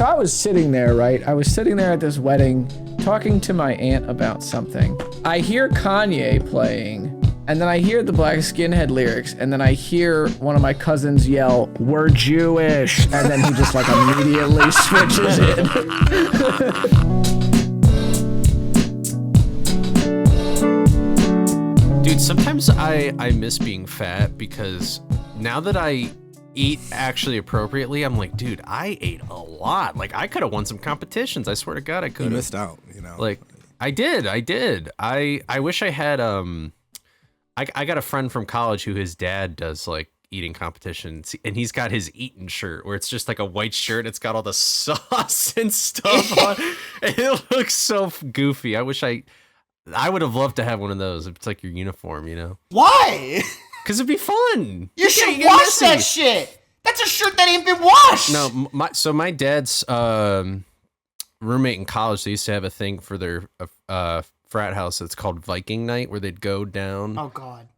I was sitting there, right? I was sitting there at this wedding talking to my aunt about something. I hear Kanye playing, and then I hear the Black Skinhead lyrics, and then I hear one of my cousins yell, "We're Jewish," and then he just like immediately switches in. Dude, sometimes I miss being fat because now that I eat actually appropriately, I'm like, dude, I ate a lot. Like, I could have won some competitions. I swear to God, I could have. You missed out, you know. Like, I did. I wish I had, I got a friend from college who his dad does, like, eating competitions, and he's got his Eaton shirt where it's just like a white shirt. It's got all the sauce and stuff on it. It looks so goofy. I wish I would have loved to have one of those. It's like your uniform, you know? Why? Because it'd be fun. You should wash that shit. That's a shirt that ain't been washed. No, my dad's roommate in college, they used to have a thing for their frat house that's called Viking Night, where they'd go down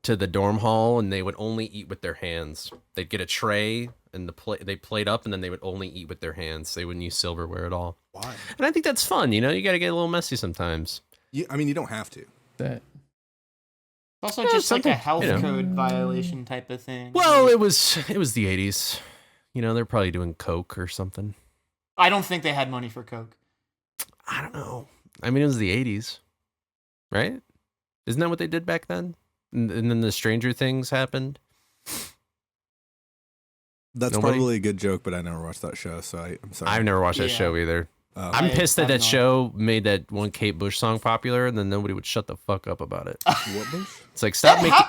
to the dorm hall and they would only eat with their hands. They'd get a tray and they plate up, and then they would only eat with their hands. They wouldn't use silverware at all. Why? And I think that's fun. You know, you got to get a little messy sometimes. I mean, you don't have to. That Also, just like a health code violation type of thing. Well, it was the 80s. You know, they're probably doing coke or something. I don't think they had money for coke. I don't know. I mean, it was the 80s, right? Isn't that what they did back then? And then the Stranger Things happened. That's probably a good joke, but I never watched that show, so I'm sorry. I've never watched that show either. I'm pissed that show made that one Kate Bush song popular, and then nobody would shut the fuck up about it. What Bush? It's like, stop making...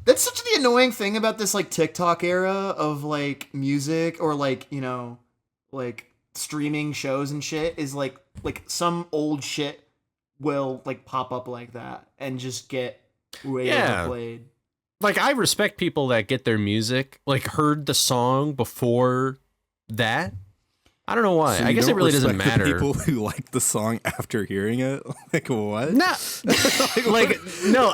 That's such the annoying thing about this, like, TikTok era of, like, music or, like, you know, like, streaming shows and shit is, like some old shit will, like, pop up like that and just get way overplayed. Like, I respect people that get their music, like, heard the song before that. I don't know why. So I guess it really doesn't matter. People who like the song after hearing it, like what? No,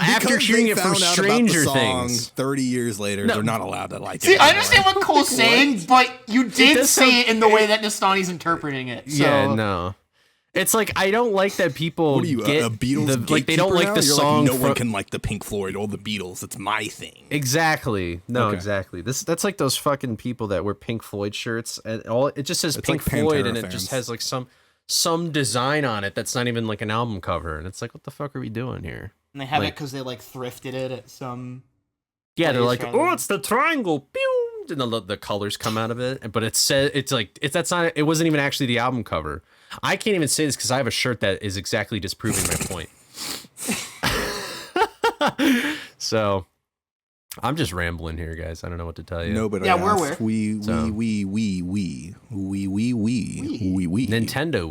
after hearing it from Stranger Things. 30 years later, they're not allowed to like it. See, I understand what Cole's saying, but you did say it in the way that Nestani's interpreting it. So. Yeah, no. It's like, I don't like that people what are you, get a Beatles like they don't like now? the You're song. Like, no one can like the Pink Floyd or the Beatles. It's my thing. Exactly. No, Okay. exactly. That's like those fucking people that wear Pink Floyd shirts and it just says It's Pink like Floyd Pantera and it fans. just has like some design on it that's not even like an album cover, and it's like, what the fuck are we doing here? And they have like, it because they, like, thrifted it at some... Yeah, they're like, oh, it's the triangle. Pew! And the colors come out of it, but it says it wasn't even actually the album cover. I can't even say this because I have a shirt that is exactly disproving my point. So I'm just rambling here, guys. I don't know what to tell you. No, but yeah, I we're asked, aware. we Nintendo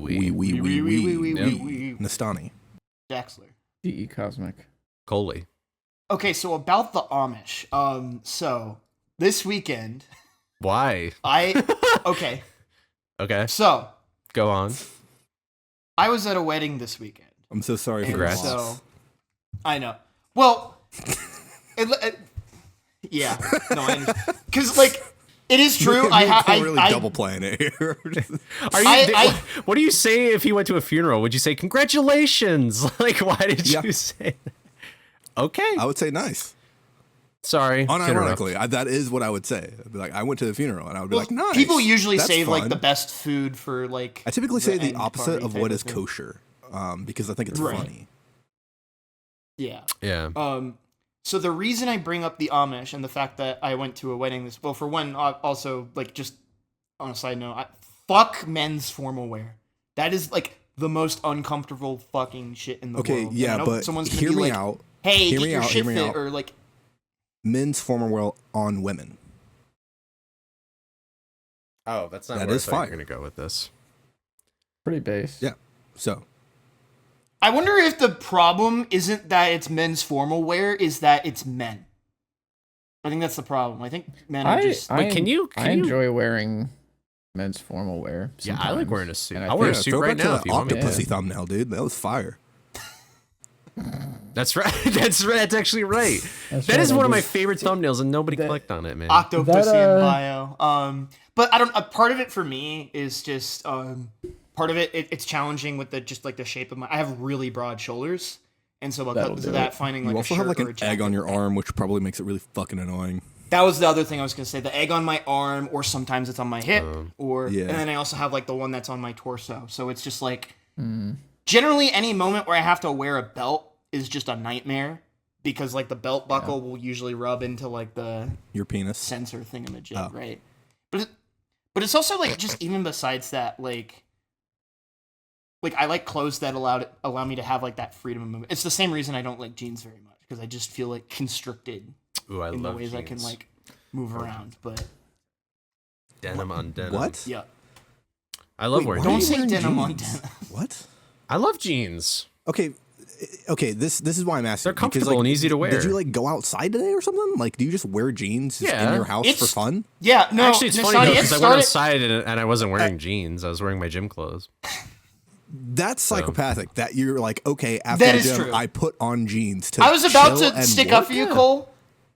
we Nestani. Jaxler. DECosmic. Coley. Okay, so about the Amish. So this weekend, Why? okay. Okay. So Go on. I was at a wedding this weekend. I'm so sorry for Congrats. your loss. So I know. Well, yeah. No, I understand. Because, like, it is true. You're really double playing it here. What do you say if he went to a funeral? Would you say congratulations? Like, why did you say that? Okay. I would say nice. Sorry. Unironically, that is what I would say. I'd be like, I went to the funeral, and I would be like, nice. People usually That's save fun. like the best food for like. I typically say the end opposite party of type what is thing. kosher, because I think it's Right. funny. Yeah. Yeah. So the reason I bring up the Amish and the fact that I went to a wedding for one, also, like, just on a side note, fuck men's formal wear. That is like the most uncomfortable fucking shit in the world. Okay, yeah, And I know but someone's gonna hear be me like, out. Hey, Hear get me your out, shit hear me fit, out. or like. Men's formal wear on women. Oh, that's not That where is I thought you fire. were going to go with this. Pretty base. Yeah. So I wonder if the problem isn't that it's men's formal wear, is that it's men. I think that's the problem. I think men are just. I enjoy wearing men's formal wear. Yeah, I like wearing a suit. And I'll wear a think- suit throw right back to now that if you want me to. Octopussy thumbnail, dude. That was fire. That's right. That's right. That's actually right. That's That right, is I one of my just- favorite thumbnails, and nobody clicked on it, man. Octopussy That, in bio. But I don't. Part of it for me is just part of it's challenging with the shape of my. I have really broad shoulders, and so That'll because do of that, it. finding You like a also shirt have like or a an jacket. egg on your arm, which probably makes it really fucking annoying. That was the other thing I was gonna say. The egg on my arm, or sometimes it's on my hip, Yeah. and then I also have like the one that's on my torso. So it's just like generally any moment where I have to wear a belt is just a nightmare because like the belt buckle will usually rub into like the Your penis. sensor thingamajig, right? But it's also like just even besides that, like I like clothes that allow me to have like that freedom of movement. It's the same reason I don't like jeans very much because I just feel like constricted Ooh, I in the love ways I can jeans. like move around. But Denim on denim. What? yeah, I love Wait, wearing why are don't you jeans. say wearing denim on jeans? denim. What? I love jeans. Okay. This is why I'm asking. They're because, comfortable and easy to wear. Did you like go outside today or something? Like, do you just wear jeans just in Yeah. your house for It's- fun? Yeah, no. Actually, it's funny Nestani, though it because I went started- outside and I wasn't wearing jeans. I was wearing my gym clothes. That's psychopathic. That you're like, okay, after That the is gym, true. I put on jeans to. I was about chill to and stick work? up for you, Cole,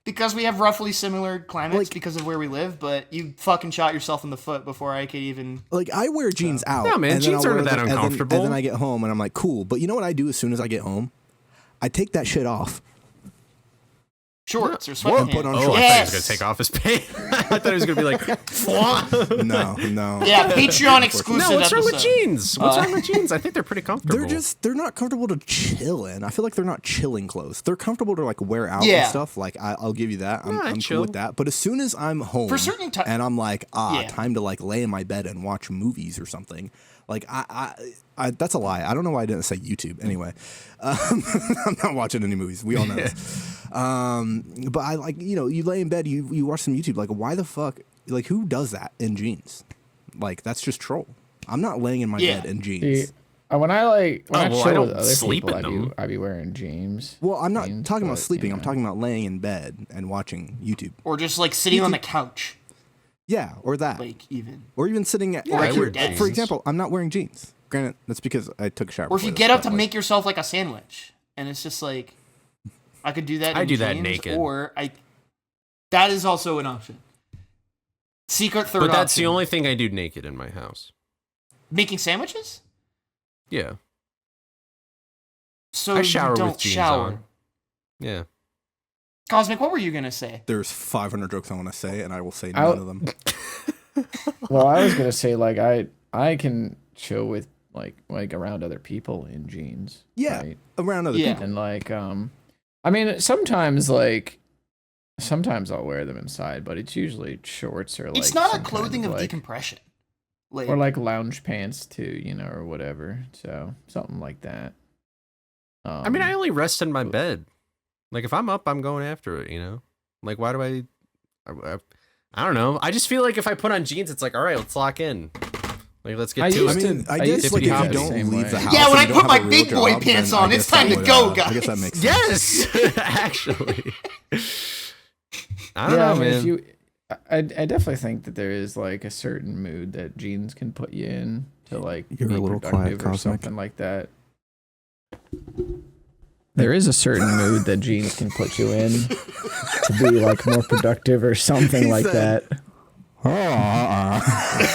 because we have roughly similar climates because of where we live. But you fucking shot yourself in the foot before I could even. Like I wear jeans out. No, man, and then jeans I'll aren't wear that them, uncomfortable. And then I get home and I'm like, cool. But you know what I do as soon as I get home? I take that shit off. Shorts or Whoa, sweatpants. put on Oh, shorts. I thought he Yes. was gonna take off his pants. I thought he was gonna be like, "Fwah." No. Yeah, Patreon exclusive. No, what's wrong with episode. jeans? What's wrong with jeans? I think they're pretty comfortable. They're not comfortable to chill in. I feel like they're not chilling clothes. They're comfortable to like wear out Yeah. and stuff. Like I'll give you that. Yeah, I I'm cool chill. with that. But as soon as I'm home For certain ti- and I'm like, Yeah. time to like lay in my bed and watch movies or something. Like I that's a lie. I don't know why I didn't say YouTube. Anyway, I'm not watching any movies. We all know this. But I like, you lay in bed, you watch some YouTube. Like, why the fuck? Like, who does that in jeans? Like, that's just troll. I'm not laying in my Yeah. bed in jeans. See, when I well, I chill don't with other sleep people, in them. I be wearing jeans. Well, I'm not jeans, talking about but, sleeping. you I'm know. talking about laying in bed and watching YouTube. Or just like sitting on the couch, Yeah, or that. like even. Or even sitting at, Yeah, like, I wear for jeans. example, I'm not wearing jeans. Granted, that's because I took a shower. Or if you before get this, up to but, like, make yourself like a sandwich, and it's just like, I could do that. I in do that jeans, naked. Or that is also an option. Secret third But that's option. the only thing I do naked in my house. Making sandwiches. Yeah, So I shower you don't with jeans shower. on. Yeah. Cosmic, what were you gonna say? There's 500 jokes I want to say, and I will say I'll- none of them. Well, I was gonna say like I can chill with like around other people in jeans. Yeah, right? around other Yeah. people. And like I mean sometimes I'll wear them inside, but it's usually shorts or like It's not a some kind clothing of like, decompression. Like, or like lounge pants too, or whatever. So something like that. I mean, I only rest in my bed. Like if I'm up, I'm going after it. Like why do I don't know. I just feel like if I put on jeans, it's like, all right, let's lock in. Like let's get I to used it. to- I mean, I I guess used like to if do you that don't same leave way. the house, Yeah, when and I you don't put my have a real big boy job, pants then on, I it's guess that time to would, go, I guess that guys. makes sense. Yes, actually. I don't know, I mean, man. if you, I definitely think that there is like a certain mood that jeans can put you in to like You're be a little quiet, productive or Cosmic. something like that. There is a certain mood that jeans can put you in to be like more productive or something He like said- that.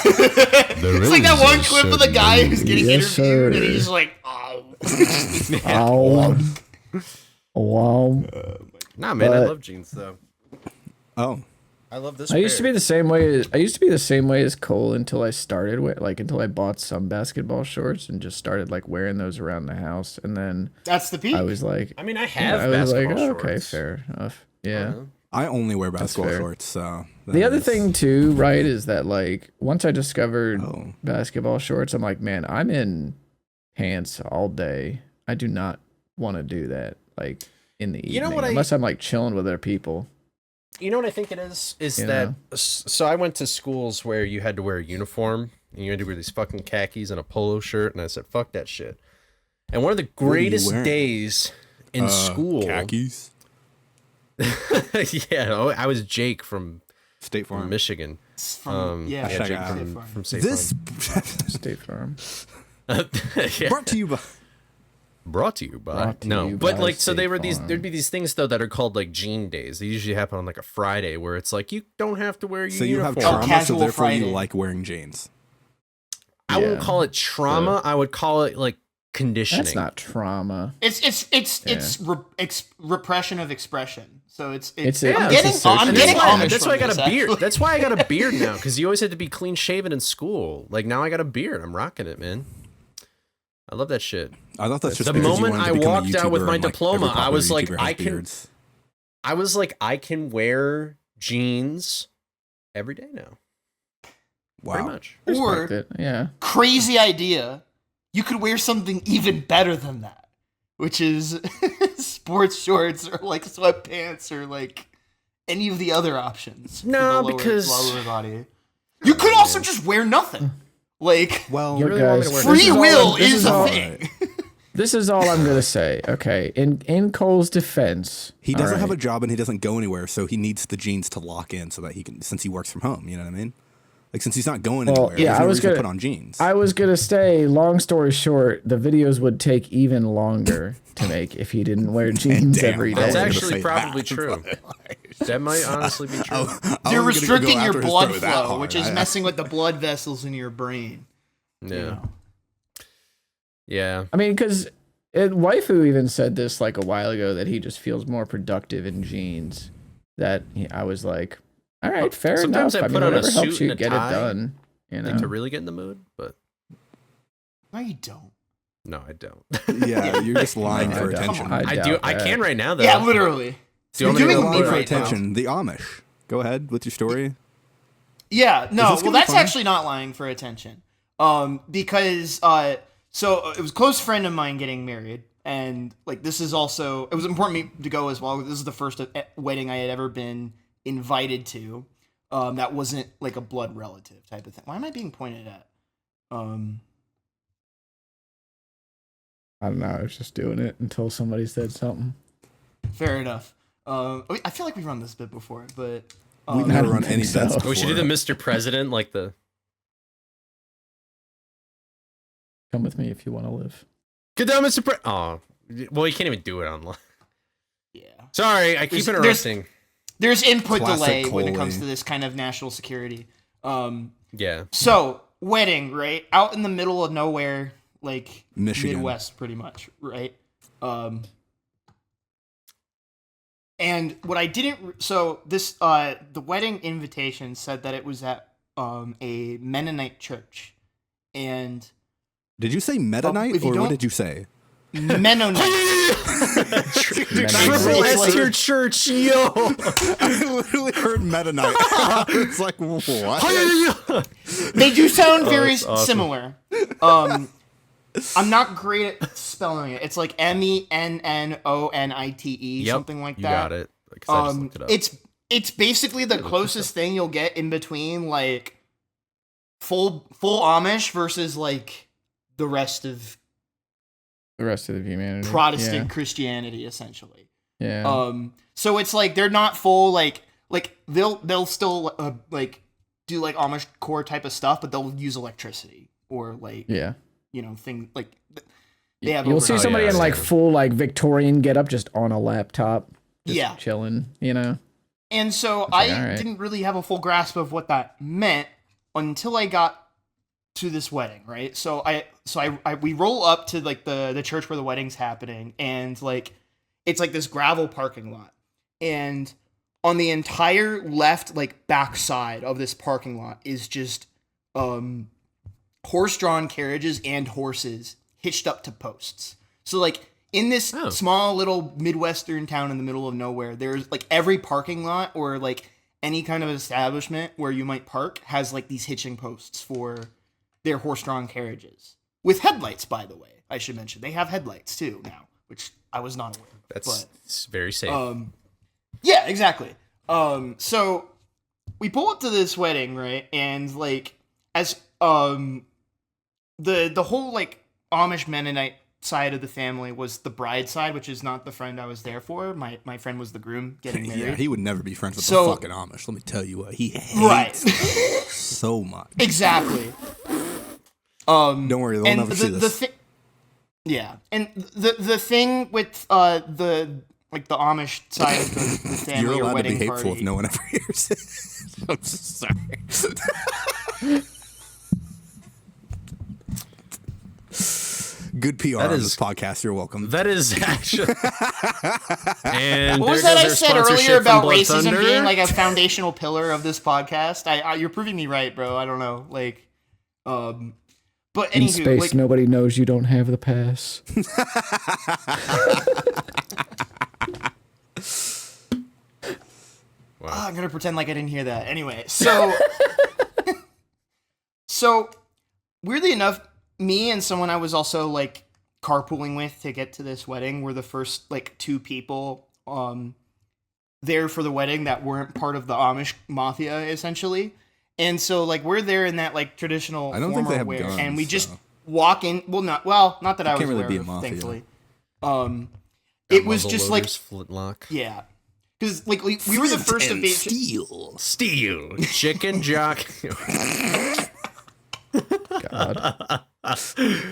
it's like that one clip of the guy who's getting Yes, interviewed, and sir. he's like, oh. Oh, wow. Nah, man, I but- love jeans though. Oh, I love this. I used to be pair. the same way. I used to be the same way as Cole until I started with until I bought some basketball shorts and just started like wearing those around the house, and then That's the peak. I was like, I mean, I have I was like, basketball oh, okay, shorts. fair enough. Yeah. I only wear basketball fair. shorts. So The that other is- thing too, right, is that like once I discovered Oh. basketball shorts, I'm like, man, I'm in pants all day. I do not want to do that like in the evening, You know what unless I'm like chilling with other people. You know what I think it is? Is You that know? so? I went to schools where you had to wear a uniform and you had to wear these fucking khakis and a polo shirt, and I said, "Fuck that shit." And one of the are you greatest wearing? days in school, khakis, yeah, I was Jake from State Farm. Michigan. From, yeah, Hashtag Jake Adam. from, from State This Farm. State Farm. Yeah. brought to you by. Brought to you by Brought to no, you but by like so they State were these. Farm. There'd be these things though that are called like jean days. They usually happen on like a Friday where it's like you don't have to wear your So you have uniform. trauma, so Casual therefore Friday. you like wearing jeans. I Yeah. won't call it trauma. I would call it like conditioning. That's not trauma. It's repression of expression. So it's It's I'm a getting social- I'm And getting that's why, Amish that's from why I got this, a beard. actually. That's why I got a beard now, because you always had to be clean shaven in school. Like now I got a beard. I'm rocking it, man. I love that shit. I thought that's just The because you moment wanted I to become a walked out with YouTuber my and, like, diploma, every I was popular like, YouTuber I has can- beards. I can wear jeans every day now. Pretty Wow. much. Or Respect it. Yeah. crazy idea, you could wear something even better than that, which is sports shorts or like sweatpants or like any of the other options. No, for the because- lower body. You could also just wear nothing. Like Well, Yo, really want me guys, to wear this free is all- will this is a all- thing. This is all I'm gonna say. Okay. In Cole's defense, he doesn't all have a right, job and he doesn't go anywhere, so he needs the jeans to lock in so that he can, since he works from home. You know what I mean? Like since he's not going Well, anywhere, yeah, there's I no was reason to gonna- put on jeans. I was gonna say, long story short, the videos would take even longer to make if he didn't wear jeans Damn, every I day. That's was gonna actually say probably that, true. That might honestly be true. I You're wasn't gonna go restricting your after his blood throat that flow, hard. which is messing with the blood vessels in your brain. Yeah. You know? Yeah. I mean, because waifu even said this like a while ago that he just feels more productive in jeans. I was like, all right, fair Sometimes enough. I I put mean, on a whatever helps suit you and a get tie, it done. You Like to know. really get in the mood, but No, you don't. no, I don't. Yeah, you're just lying No, for I don't. attention. I doubt do. I that. can right now though. Yeah, literally. Do you You're want me to doing go me Lying for right now. attention. The Amish. Go ahead with your story. Yeah, no, this well, gonna be that's fun? actually not lying for attention. Because so it was a close friend of mine getting married, and like this is also it was important to me to go as well. This is the first wedding I had ever been invited to. That wasn't like a blood relative type of thing. Why am I being pointed at? I don't know. I was just doing it until somebody said something. Fair enough. I feel like we've run this bit before, but We've I never don't run think any so. bets before. We should do the Mr. President, like the. Come with me if you want to live. Good down, Mr. Oh, well, you can't even do it online. yeah. Sorry, I keep interrupting. There's input Classic delay when it Coley. comes to this kind of national security. Yeah. So, wedding, right? Out in the middle of nowhere, like Michigan. Midwest, pretty much, right? And what I didn't, so this, the wedding invitation said that it was at a Mennonite church, and Did you say Mennonite if you or what don't- did you say? Mennonite. Triple S like- your church, yo. I literally heard Mennonite. It's like what? They do sound very that's awesome. similar. I'm not great at spelling it. It's like MENNONITE, Yep, something like you that. got it. 'Cause I just looked it up. It's basically the closest thing you'll get in between like full Amish versus like the rest of The rest of the humanity. Protestant Christianity, essentially. Yeah. So it's like they're not full like they'll still like do like Amish core type of stuff, but they'll use electricity or like yeah. thing like they have. You'll see overnight. somebody Oh, yeah, in like yeah. full like Victorian getup just on a laptop. Just Yeah. chilling, you know. And so like, I all right. didn't really have a full grasp of what that meant until I got to this wedding, right? So we roll up to like the church where the wedding's happening, and like it's like this gravel parking lot, and on the entire left like back side of this parking lot is just horse-drawn carriages and horses hitched up to posts. So like in this small little Midwestern town in the middle of nowhere, there's like every parking lot or like any kind of establishment where you might park has like these hitching posts for their horse-drawn carriages. With headlights, by the way, I should mention. They have headlights too now, which I was not aware of. It's very safe. Yeah, exactly. So we pull up to this wedding, right? And like as the whole like Amish Mennonite side of the family was the bride side, which is not the friend I was there for. My friend was the groom getting married. Yeah, he would never be friends with So- the fucking Amish. Let me tell you what, he hates Right. so much. Exactly. Don't worry, they'll And never see this. Yeah, and the thing with the Amish side of the family You're or allowed to wedding be hateful party. if no one ever hears it. I'm so sorry. Good PR on this podcast. You're welcome. That is actually. And What was there that I goes our said earlier sponsorship from about Blood racism Thunder. being like a foundational pillar of this podcast? You're proving me right, bro. I don't know, like, but In anywho, space, like, nobody knows you don't have the pass. Wow. I'm gonna pretend like I didn't hear that. Anyway, so so weirdly enough, me and someone I was also like carpooling with to get to this wedding were the first like two people there for the wedding that weren't part of the Amish mafia, essentially. And so like we're there in that like traditional I don't think they have formal wear, guns, and we just so. walk in. Not that I was can't really aware be a of, mafia. thankfully. Got It was muzzle just like, loaders, flintlock. yeah, because like we were the first of each. Steel. Chicken jock. God.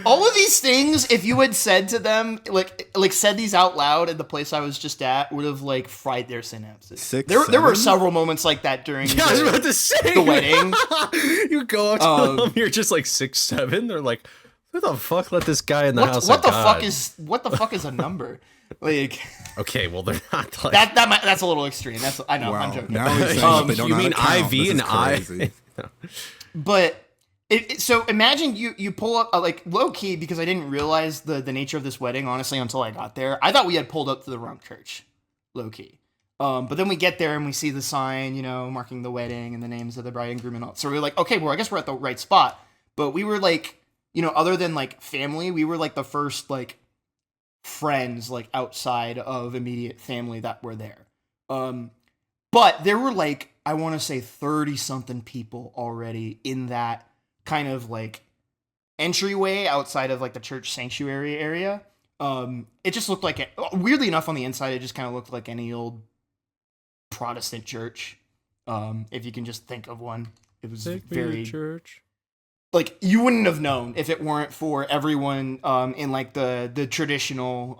All of these things, if you had said to them, like said these out loud at the place I was just at, would have like fried their synapses. There were several moments like that during Yeah, I was about to say the wedding. You go up to them, you're just like 6'7". They're like, "Who the fuck let this guy in the house?" What of the God? fuck is a number? Like Okay, well they're not like that's a little extreme. I know, I'm Wow. joking. Now he's saying that they don't you know how mean to count. IV This and is I? crazy. But so imagine you pull up like low key, because I didn't realize the nature of this wedding honestly until I got there. I thought we had pulled up to the wrong church, low key. But then we get there and we see the sign, you know, marking the wedding and the names of the bride and groom and all. So we're like, okay, well I guess we're at the right spot. But we were like, you know, other than like family, we were like the first like friends like outside of immediate family that were there. But there were like, I want to say 30 something people already in that kind of like entryway outside of like the church sanctuary area. It just looked like weirdly enough on the inside, it just kind of looked like any old Protestant church. If you can just think of one, it was very church. like you wouldn't have known if it weren't for everyone in like the traditional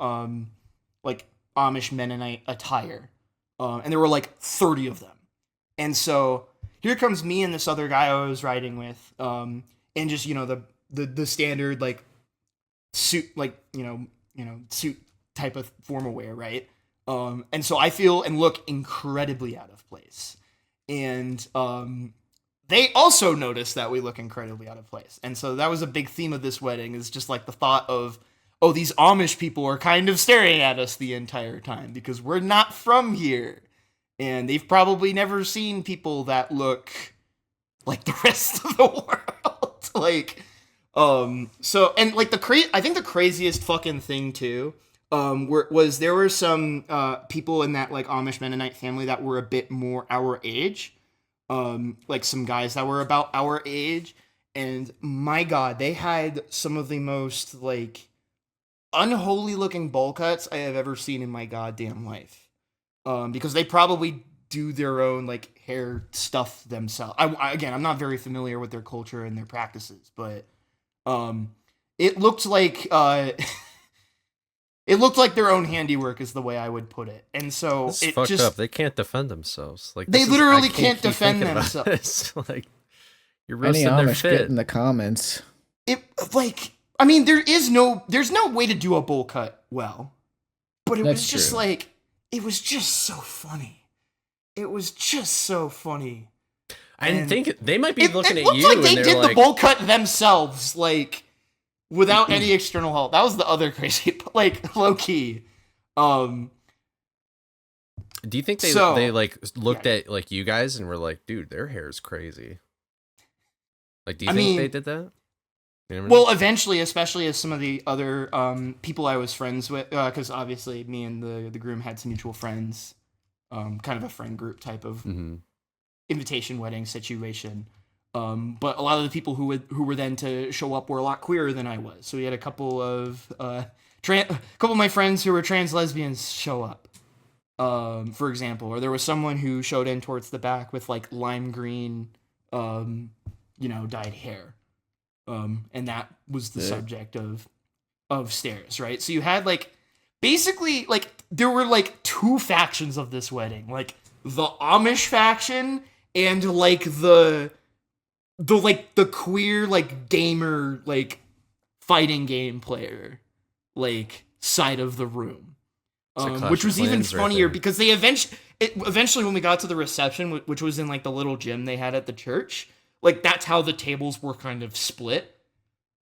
like Amish Mennonite attire. And there were like 30 of them. And so here comes me and this other guy I was riding with, and just, you know, the standard like suit, like, you know, suit type of formal wear, right? And so I feel and look incredibly out of place. And they also notice that we look incredibly out of place. And so that was a big theme of this wedding, is just like the thought of, oh, these Amish people are kind of staring at us the entire time because we're not from here. And they've probably never seen people that look like the rest of the world. Like, so, and like I think the craziest fucking thing too, there were some, people in that like Amish Mennonite family that were a bit more our age. Like some guys that were about our age, and my God, they had some of the most like unholy looking bowl cuts I have ever seen in my goddamn life. Because they probably do their own like hair stuff themselves. I'm not very familiar with their culture and their practices, but it looked like it looked like their own handiwork is the way I would put it. And so It's it fucked just up. They can't defend themselves. Like they this literally I can't keep defend thinking about themselves. this. Like you're Any roasting their Amish get fit. in the comments. It like, I mean, there's no way to do a bowl cut well, but it That's was just true. like, it was just so funny. It was just so funny. I think they might be It looking at looked you like and they they're did like, the bowl cut themselves, like without any external help. That was the other crazy, like low key. do you think they So- like looked at like you guys and were like, dude, their hair is crazy? Like, do you I think mean- they did that? You never know. Well, eventually, especially as some of the other people I was friends with, because obviously me and the groom had some mutual friends, kind of a friend group type of Mhm. invitation wedding situation. But a lot of the people who were then to show up were a lot queerer than I was. So we had a couple of my friends who were trans lesbians show up, for example. Or there was someone who showed in towards the back with like lime green, dyed hair. And that was the subject of of stairs, right? So you had like basically like there were like two factions of this wedding, like the Amish faction and like the queer like gamer like fighting game player like side of the room, which was even funnier because they eventually when we got to the reception, which was in like the little gym they had at the church, like that's how the tables were kind of split,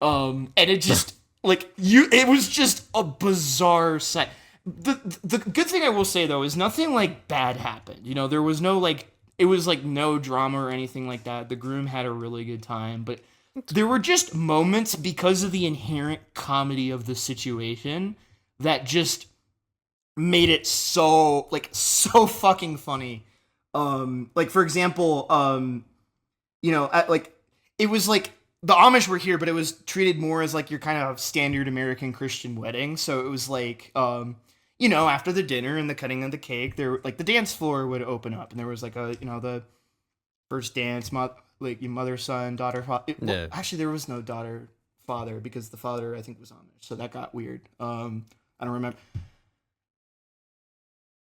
and it just it was just a bizarre sight. The good thing I will say though is nothing like bad happened. You know, there was no like, it was like no drama or anything like that. The groom had a really good time, but there were just moments because of the inherent comedy of the situation that just made it so fucking funny. Like for example, you know, it was like the Amish were here, but it was treated more as like your kind of standard American Christian wedding. So it was like, you know, after the dinner and the cutting of the cake, there like the dance floor would open up, and there was like the first dance, like your mother, son, daughter, father. Well, actually, there was no daughter, father, because the father I think was Amish, so that got weird. I don't remember.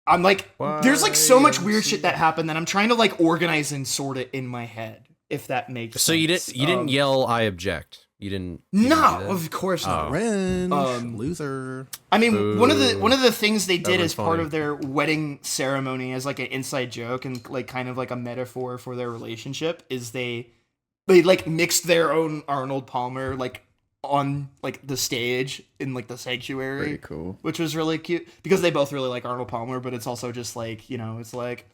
I'm like, there's like so much weird shit that happened that I'm trying to like organize and sort it in my head, if that makes sense. So you didn't yell, "I object." You didn't. No, of course not. Loser. I mean, one of the things they did as part of their wedding ceremony, as like an inside joke and like kind of like a metaphor for their relationship, is they like mixed their own Arnold Palmer like on like the stage in like the sanctuary. Pretty cool. Which was really cute because they both really like Arnold Palmer, but it's also just like, you know, it's like,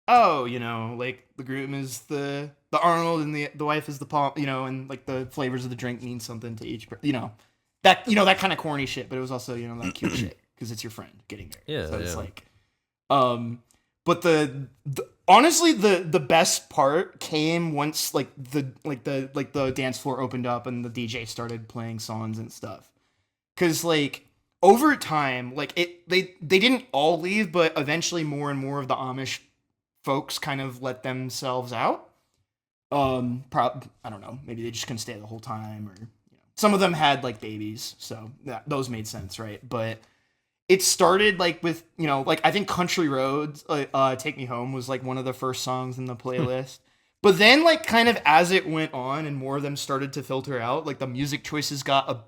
oh, you know, like the groom is the Arnold and the wife is the Palm, you know, and like the flavors of the drink mean something to each, you know, that kind of corny shit, but it was also, you know, that cute shit because it's your friend getting there. Yeah. So it's like, but honestly, the best part came once like the dance floor opened up and the DJ started playing songs and stuff. Cause like over time, like they didn't all leave, but eventually more and more of the Amish folks kind of let themselves out. I don't know, maybe they just couldn't stay the whole time, or you know, some of them had like babies, so those made sense, right? But it started like with, you know, like I think Country Roads, Take Me Home was like one of the first songs in the playlist. But then like kind of as it went on and more of them started to filter out, like the music choices got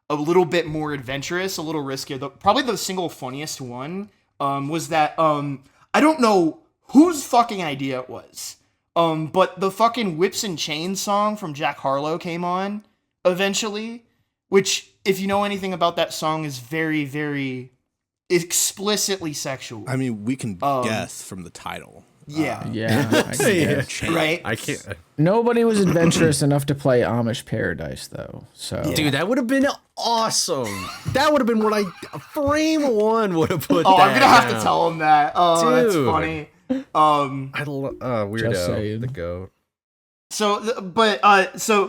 a little bit more adventurous, a little riskier. Probably the single funniest one was that I don't know whose fucking idea it was. But the fucking Whips and Chains song from Jack Harlow came on eventually, which, if you know anything about that song, is very, very explicitly sexual. I mean, we can guess from the title. Yeah. Right? I can't. Nobody was adventurous enough to play Amish Paradise, though. So, Dude, that would have been awesome. That would have been what Frame One would have put. Oh, that I'm gonna have down. to tell him that. Oh, Dude. That's funny. I love Weirdo, the goat. So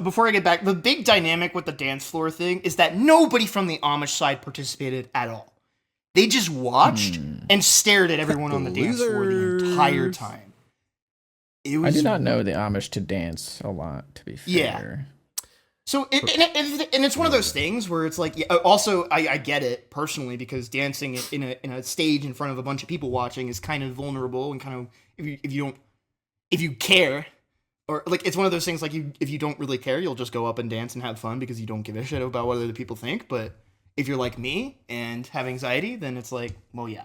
before I get back, the big dynamic with the dance floor thing is that nobody from the Amish side participated at all. They just watched and stared at everyone on the dance floor the entire time. I do not know the Amish to dance a lot, to be fair. Yeah. So it's one of those things where it's like, also I get it personally, because dancing in a stage in front of a bunch of people watching is kind of vulnerable, and kind of if you care, or like it's one of those things like if you don't really care, you'll just go up and dance and have fun because you don't give a shit about what other people think. But if you're like me and have anxiety, then it's like, well, yeah.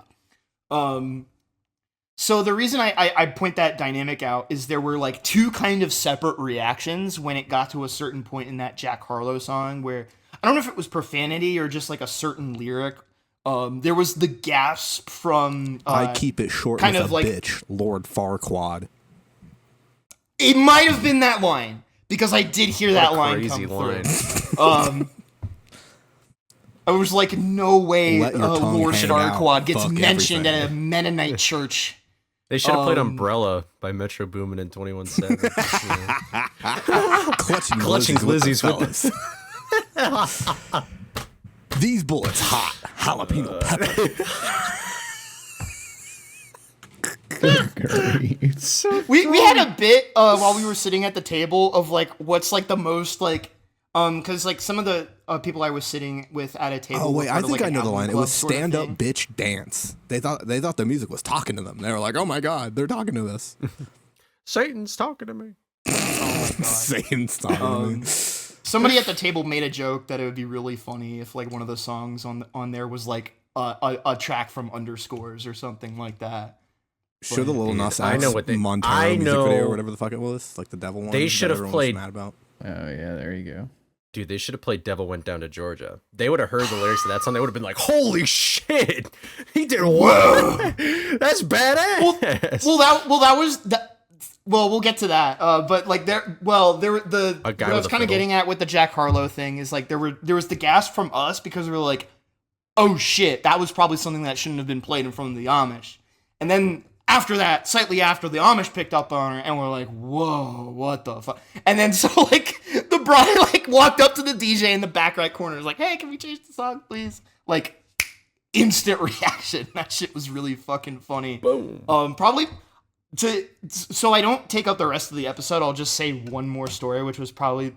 So the reason I point that dynamic out is there were like two kind of separate reactions when it got to a certain point in that Jack Harlow song where I don't know if it was profanity or just like a certain lyric. There was the gasp from I keep it short kind with of a like, bitch, Lord Farquaad. It might have been that line because I did hear that line come through. I was like, no way Lord Farquaad gets mentioned at a Mennonite church. They should have played Umbrella by Metro Boomin and 21 Savage. Clutching glizzies with us. These bullets hot, jalapeno pepper. We had a bit while we were sitting at the table of like what's like the most like Because like some of the people I was sitting with at a table. Oh wait, I think I know the line. It was stand "Stand up, bitch, dance." They thought the music was talking to them. They were like, "Oh my god, they're talking to us." Satan's talking to me. Oh my god. Satan's talking to me. Somebody at the table made a joke that it would be really funny if like one of the songs on there was like a track from Underscores or something like that. Show the little Nas I know what they. Montana I music know video or whatever the fuck it was, like the devil one. They should that have everyone played. was mad about. Oh yeah, there you go. Dude, they should have played "Devil Went Down to Georgia." They would have heard the lyrics of that song. They would have been like, "Holy shit, he did what? That's badass." That was that. Well, we'll get to that. But like what I was kind of getting at with the Jack Harlow thing is like there was the gasp from us because we were like, oh shit, that was probably something that shouldn't have been played in front of the Amish. And then after that, slightly after, the Amish picked up on it and we're like, whoa, what the fuck? And then so like the bride like walked up to the DJ in the back right corner, was like, hey, can we change the song, please? Like instant reaction. That shit was really fucking funny. Boom. Probably. So I don't take up the rest of the episode, I'll just say one more story, which was probably,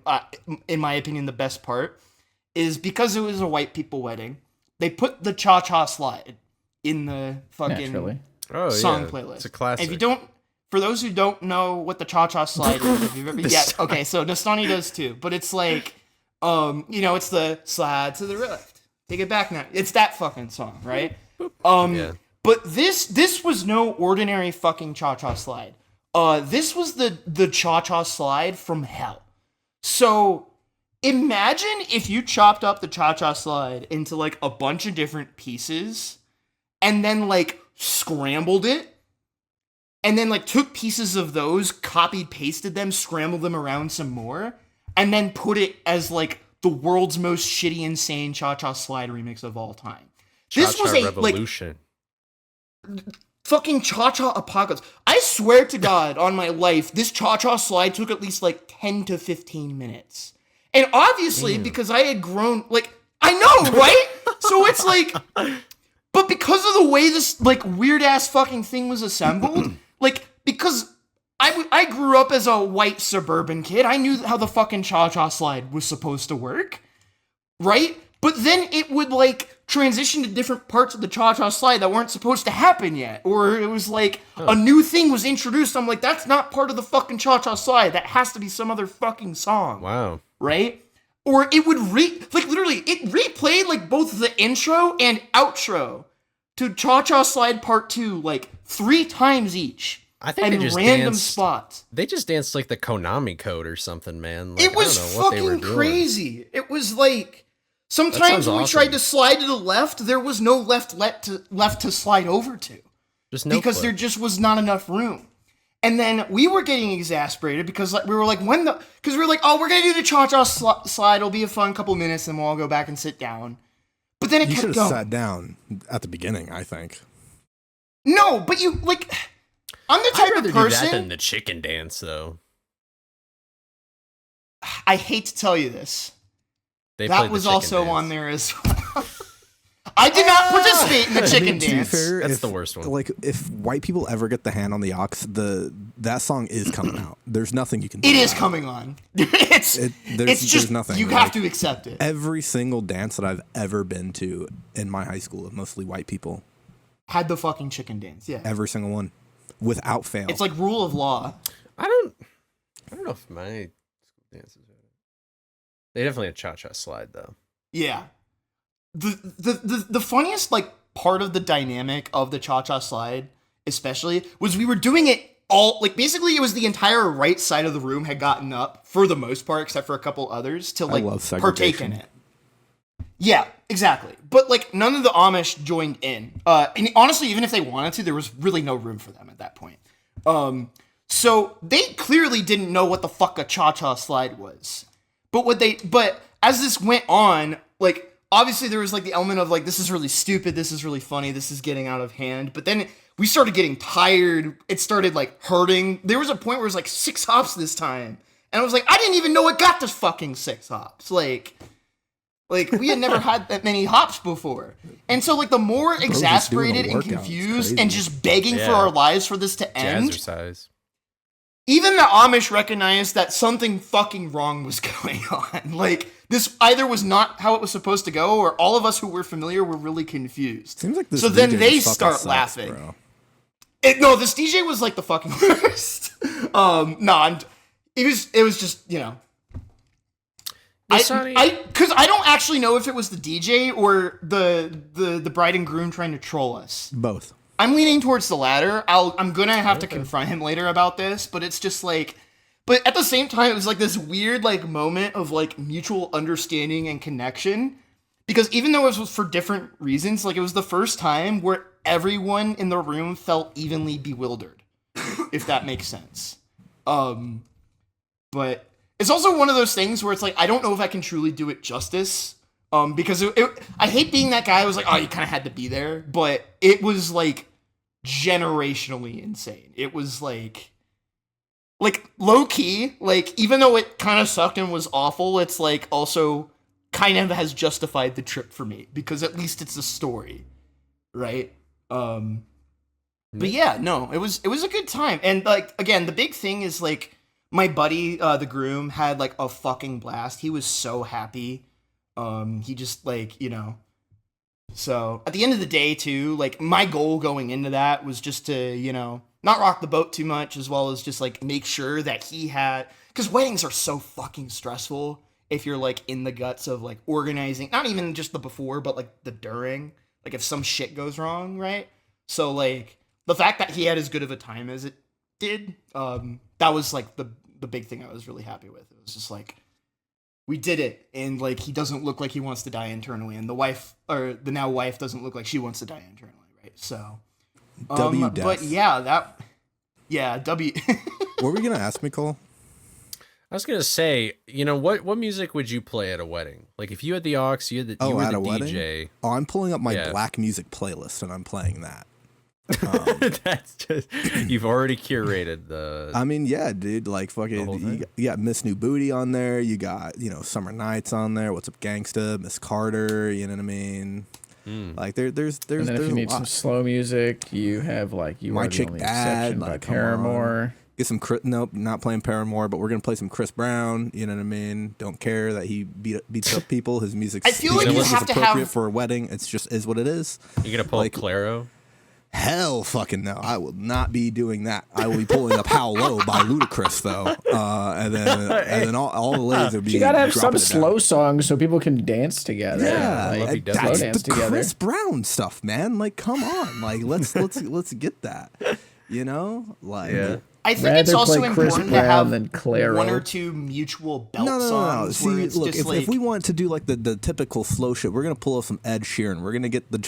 in my opinion, the best part, is because it was a white people wedding, they put the cha-cha slide in the fucking song playlist. It's a classic. And if you don't, for those who don't know what the cha-cha slide is, if you've ever, okay, so Nestani does too, but it's like, it's the slide to the left, take it back now. It's that fucking song, right? Yeah. But this was no ordinary fucking cha-cha slide. This was the cha-cha slide from hell. So imagine if you chopped up the cha-cha slide into like a bunch of different pieces and then like scrambled it and then like took pieces of those, copied, pasted them, scrambled them around some more, and then put it as like the world's most shitty, insane cha-cha slide remix of all time. This was a revolution. Fucking cha-cha apocalypse. I swear to God on my life, this cha-cha slide took at least like 10 to 15 minutes. And obviously, because I had grown, like, I know, right? So it's like, but because of the way this like weird ass fucking thing was assembled, like, because I grew up as a white suburban kid, I knew how the fucking cha-cha slide was supposed to work, right? But then it would like transition to different parts of the cha-cha slide that weren't supposed to happen yet. Or it was like a new thing was introduced. I'm like, that's not part of the fucking cha-cha slide. That has to be some other fucking song. Wow. Right? Or it would literally, it replayed like both the intro and outro to Cha-Cha Slide Part 2 like 3 times each. I think they just random spots. They just danced like the Konami code or something, man. Like, it was fucking crazy. It was like sometimes when we tried to slide to the left, there was no left to slide over to. Just no because clip. there just was not enough room. And then we were getting exasperated because we were like, because we were like, oh, we're gonna do the cha-cha slide. It'll be a fun couple minutes, and we'll all go back and sit down. But then it kept going. You should have sat down at the beginning, I think. No, but you like. I'm the type of person. I'd rather do that than the chicken dance, though. I hate to tell you this. That was also on there as well. I did not participate in the chicken dance. That's the worst one. Like, if white people ever get the hand on the aux, that song is coming out. There's nothing you can do. It is coming on. It's just there's nothing. You have to accept it. Every single dance that I've ever been to in my high school of mostly white people had the fucking chicken dance. Yeah, every single one, without fail. It's like rule of law. I don't know if my school dances are. They definitely had cha-cha slide though. Yeah. The funniest like part of the dynamic of the cha-cha slide especially was we were doing it all like basically it was the entire right side of the room had gotten up for the most part except for a couple others to like partake in it. Yeah, exactly. But like none of the Amish joined in. And honestly, even if they wanted to, there was really no room for them at that point. So they clearly didn't know what the fuck a cha-cha slide was. But as this went on, like obviously there was like the element of like, this is really stupid, this is really funny, this is getting out of hand. But then we started getting tired. It started like hurting. There was a point where it was like 6 hops this time. And I was like, I didn't even know it got to fucking 6 hops. Like we had never had that many hops before. And so like the more exasperated and confused and just begging for our lives for this to end. Jazzercise. even the Amish recognized that something fucking wrong was going on. Like, this either was not how it was supposed to go, or all of us who were familiar were really confused. Seems like this so then DJ they just fucking start sucks, laughing. bro. No, this DJ was like the fucking worst. It was just, you know. Because I don't actually know if it was the DJ or the bride and groom trying to troll us. Both. I'm leaning towards the latter. I'm gonna have to confront him later about this, but it's just like, but at the same time, it was like this weird like moment of like mutual understanding and connection, because even though it was for different reasons, like it was the first time where everyone in the room felt evenly bewildered, if that makes sense. But it's also one of those things where it's like, I don't know if I can truly do it justice. Because I hate being that guy who was like, oh, you kind of had to be there, but it was like generationally insane. It was like low key, like even though it kind of sucked and was awful, it's like also kind of has justified the trip for me because at least it's a story, right? But yeah, no, it was a good time, and like again, the big thing is like my buddy, the groom, had like a fucking blast. He was so happy. He just like, you know, so at the end of the day too, like my goal going into that was just to, you know, not rock the boat too much, as well as just like make sure that he had, because weddings are so fucking stressful if you're like in the guts of like organizing, not even just the before, but like the during, like if some shit goes wrong, right? So like the fact that he had as good of a time as it did, that was like the big thing I was really happy with. It was just like, we did it, and like he doesn't look like he wants to die internally, and the wife, or the now wife, doesn't look like she wants to die internally, right? So, death. but yeah, W. What were we gonna ask me, Cole? I was gonna say, you know, what music would you play at a wedding? Like if you had the aux, you were at the a wedding? DJ. Oh, I'm pulling up my black music playlist and I'm playing that. That's just, you've already curated the. I mean, yeah, dude. Like fucking, you got Miss New Booty on there. You got, you know, Summer Nights on there. What's Up, Gangsta? Miss Carter. You know what I mean? Like there's. And then if you need some slow music, you have like You My Are the Chick Only Bad, Exception by like, come Paramore. Get some nope, not playing Paramore, but we're gonna play some Chris Brown. You know what I mean? Don't care that he beats up people. His music. I feel like you have to appropriate have for a wedding. It's just is what it is. You gonna pull like Clairo? Hell fucking no. I will not be doing that. I will be pulling up How Low by Ludacris though. And then all the ladies will be. You gotta have some dropping it slow down. songs so people can dance together. Yeah, like, that's slow dance the together. Chris Brown stuff, man. Like, come on, like let's get that. You know, like. Yeah. I think it's also play Chris important Brown to have than Clairo. one or two mutual belt No. songs. See, where it's look, just if we want to do like the typical slow shit, we're gonna pull up some Ed Sheeran. We're gonna get the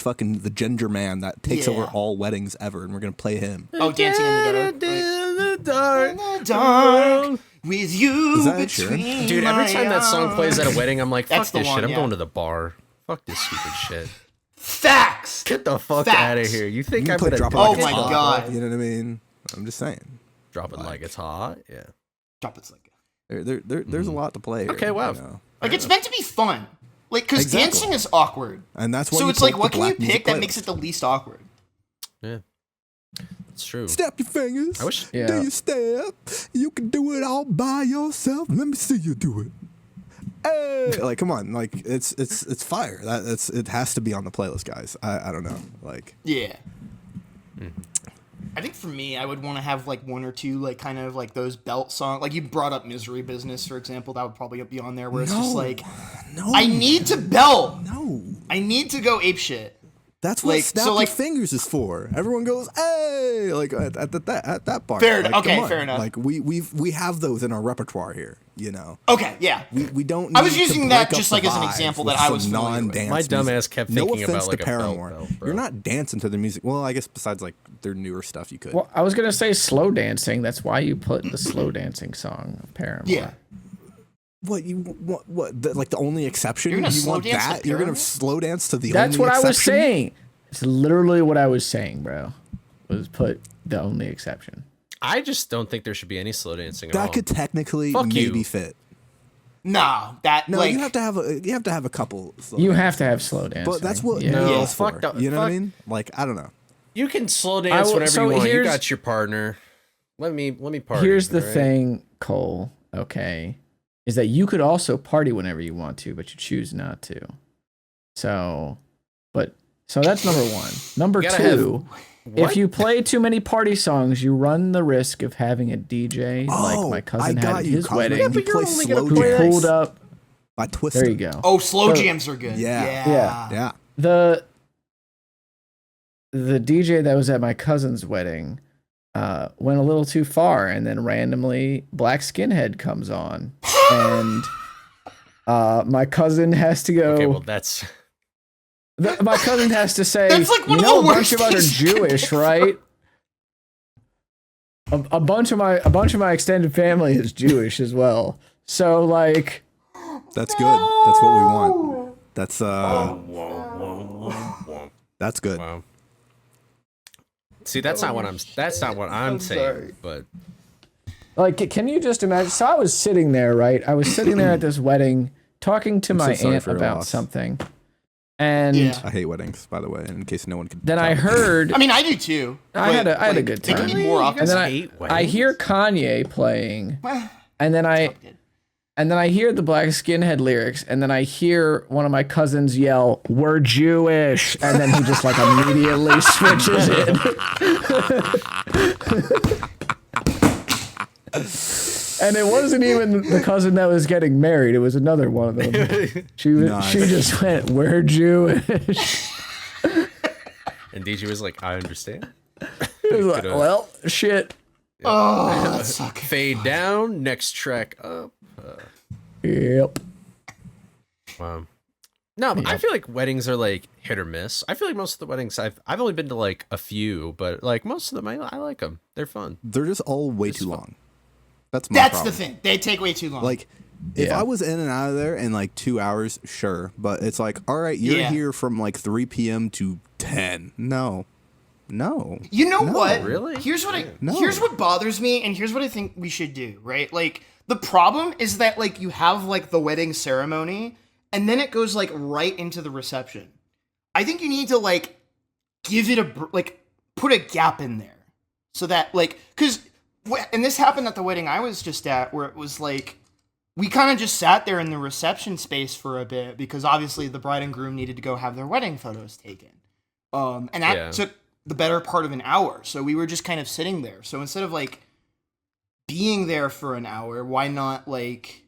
Ginger Man that takes over all weddings ever, and we're gonna play him. Oh, Dancing in the Dark. In the dark. With you Is that Ed between Sheeran? Dude, every my time that song plays at a arms. wedding, I'm like, fuck That's the this one, shit. I'm yeah. going to the bar. Fuck this stupid shit. Facts. Get the fuck Facts. out of here. You think You I'm can gonna play Drop It Oh Like It's my Hot, God. You know what I mean? I'm just saying. drop it like it's hot? Yeah. Drop it's like. There's a lot to play here. Okay, wow. You know? Like it's meant to be fun. Like because Exactly. dancing is awkward. And that's why So you it's pull like, up what the can you black music pick that playlist. makes it the least awkward? Yeah. It's true. Snap your fingers. I wish- Yeah. Do your step. You can do it all by yourself. Let me see you do it. Hey, like come on, like it's fire. It has to be on the playlist, guys. I don't know, like Yeah. I think for me, I would want to have like one or two like kind of like those belt songs. Like you brought up Misery Business, for example. That would probably be on there where it's just like, no, I need to belt. no. I need to go apeshit. That's what Like, snap so, your like- fingers is for. Everyone goes, hey, like at that part. Fair- like, okay, come on. fair enough. Like we have those in our repertoire here. You know, Okay, yeah. we don't. I was need to using that break up just the like as an vibe example with that I some was familiar with. non-dance My dumbass music. kept No thinking offense about, like, to a belt Paramore. belt, bro. You're not dancing to their music. Well, I guess besides like their newer stuff, you could. Well, I was gonna say slow dancing. That's why you put the slow dancing song of Paramore. Yeah. What you what like the only exception? You're gonna you slow want dance to that? You're gonna Paramore? slow dance to the That's only what I was exception? saying. It's literally what I was saying, bro. Was put the only exception. I just don't think there should be any slow dancing at all. That could technically Fuck maybe you. fit. Nah, that No, like you have to have a couple. Slow You dance. have to have slow dancing. But that's what Yeah. No, Muriel's for. fuck the- You know what I fuck- mean? Like I don't know. You can slow dance will- whenever so you want. You here's- got your partner. Let me party. Here's the all right? thing, Cole. Okay, is that you could also party whenever you want to, but you choose not to. So that's number one. Number You gotta two, What? if you play too many party songs, you run the risk of having a DJ like my cousin had at his wedding. Yeah, but you're play only gonna slow play jams Pulled up. by Twister. There you go. Oh, slow So- jams are good. Yeah. Yeah. The DJ that was at my cousin's wedding went a little too far, and then randomly Black Skinhead comes on, and my cousin has to go. Okay, well that's My cousin has to say, That's like one you of know, the a bunch worst of us are things you can Jewish, do. right? A bunch of my extended family is Jewish as well. So like, That's good. That's what we want. That's that's good. wow. See, that's not what I'm saying. sorry. But like, can you just imagine? So I was sitting there, right? I was sitting there at this wedding, talking to my so sorry aunt for your about loss. something, and Yeah. I hate weddings, by the way, in case no one can. then tell. I heard. I mean, I do too. I had but, a like, good They can time. be more You often. And then hate I weddings? hear Kanye playing, Well, and then I good. And then I hear the Black Skinhead lyrics, and then I hear one of my cousins yell, "We're Jewish," and then he just like immediately switches in. And it wasn't even the cousin that was getting married; it was another one of them. She Nice. just went, "We're Jewish." and DJ was like, I understand. It was like, well, shit. Oh, that sucks. Fade down. Next track up. Yep. No, but I feel like weddings are like hit or miss. I feel like most of the weddings I've only been to like a few, but like most of them I like them. They're fun. They're just all way too long. That's my That's problem. the thing. They take way too long. Like, if Yeah. I was in and out of there in like 2 hours, sure. But it's like, all right, you're Yeah. here from like 3 p.m. to 10. No. You know what? Really? Here's what No. here's what bothers me, and here's what I think we should do, right? Like, the problem is that like you have like the wedding ceremony, and then it goes like right into the reception. I think you need to like give it put a gap in there, so that like, and this happened at the wedding I was just at, where it was like we kind of just sat there in the reception space for a bit because obviously the bride and groom needed to go have their wedding photos taken. And that took the better part of an hour. So we were just kind of sitting there. So instead of like being there for an hour, why not like